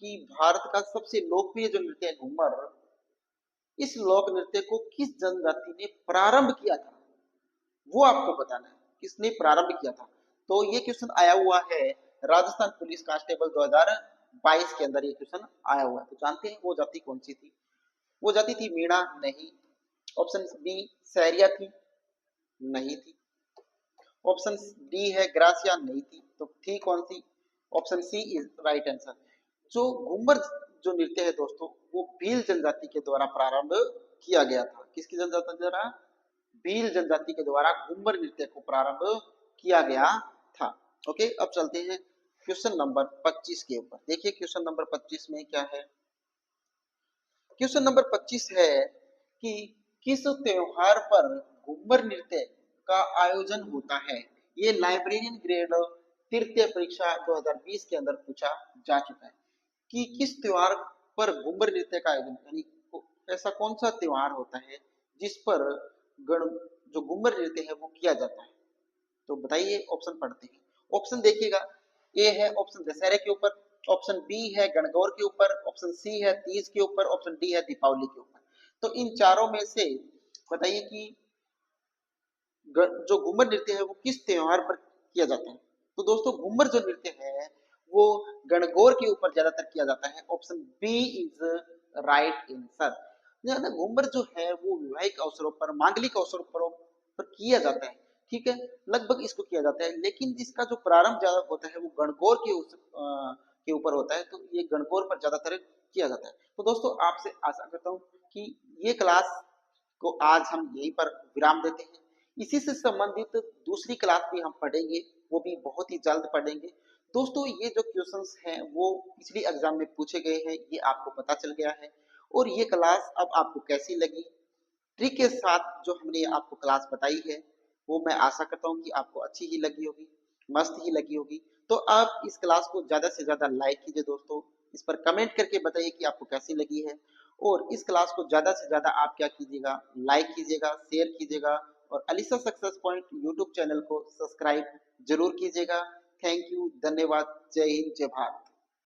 कि भारत का सबसे लोकप्रिय जो नृत्य है घूमर, इस लोक नृत्य को किस जनजाति ने प्रारंभ किया था, वो आपको बताना है किसने प्रारंभ किया था। तो ये क्वेश्चन आया हुआ है राजस्थान पुलिस कांस्टेबल 2022 के अंदर, ये क्वेश्चन आया हुआ है। तो जानते हैं वो जाति कौन सी थी। वो जाति थी मीणा, नहीं। ऑप्शन बी सहरिया थी, नहीं थी। ऑप्शन डी है ग्रासिया, नहीं थी। तो थी कौन सी, option C is right answer. जो घूमर जो नृत्य है दोस्तों, वो भील जनजाति के द्वारा प्रारंभ किया गया था। किसकी जनजाति द्वारा, भील जनजाति के द्वारा घूमर नृत्य को प्रारंभ किया गया था। ओके, अब चलते हैं क्वेश्चन नंबर 25 के ऊपर। देखिए क्वेश्चन नंबर 25 में क्या है। क्वेश्चन नंबर 25 है कि किस त्योहार पर घूमर नृत्य का आयोजन होता है। ये लाइब्रेरियन ग्रेड तृतीय परीक्षा 2020 के अंदर पूछा जा चुका है कि किस त्योहार पर घूमर नृत्य का आयोजन, यानी ऐसा कौन सा त्योहार होता है जिस पर गण जो घूमर नृत्य है वो किया जाता है। तो बताइए, ऑप्शन पढ़ते हैं। ऑप्शन देखिएगा, ए है ऑप्शन दशहरे के ऊपर, ऑप्शन बी है गणगौर के ऊपर, ऑप्शन सी है तीज के ऊपर, ऑप्शन डी है दीपावली के ऊपर। तो इन चारों में से बताइए कि जो घूमर नृत्य है वो किस त्योहार पर किया जाता है। तो दोस्तों घूमर जो नृत्य है वो गणगौर के ऊपर ज्यादातर किया जाता है। Option B is right answer. Ghoomar जो है वो वैवाहिक अवसरों पर, मांगलिक अवसरों पर किया जाता है। ठीक है, लगभग इसको किया जाता है, लेकिन इसका जो प्रारंभ ज्यादा होता है वो गणगौर के ऊपर होता है। तो ये गणगौर पर ज्यादातर किया जाता है। तो दोस्तों आपसे आशा करता हूँ कि ये क्लास को आज हम यहीं पर विराम देते हैं। इसी से संबंधित दूसरी क्लास भी हम पढ़ेंगे, वो भी बहुत ही जल्द पढ़ेंगे। दोस्तों ये जो क्वेश्चंस हैं वो पिछली एग्जाम में पूछे गए हैं, ये आपको पता चल गया है। और ये क्लास अब आपको कैसी लगी, ट्रिक के साथ जो हमने आपको क्लास बताई है, वो मैं आशा करता हूँ कि आपको अच्छी ही लगी होगी, मस्त ही लगी होगी। तो आप इस क्लास को ज्यादा से ज्यादा लाइक कीजिए दोस्तों, इस पर कमेंट करके बताइए कि आपको कैसी लगी है। और इस क्लास को ज्यादा से ज्यादा आप क्या कीजिएगा, लाइक कीजिएगा, शेयर कीजिएगा, और Alisa success point YouTube channel को सब्सक्राइब जरूर कीजिएगा। थैंक यू, धन्यवाद, जय हिंद, जय भारत।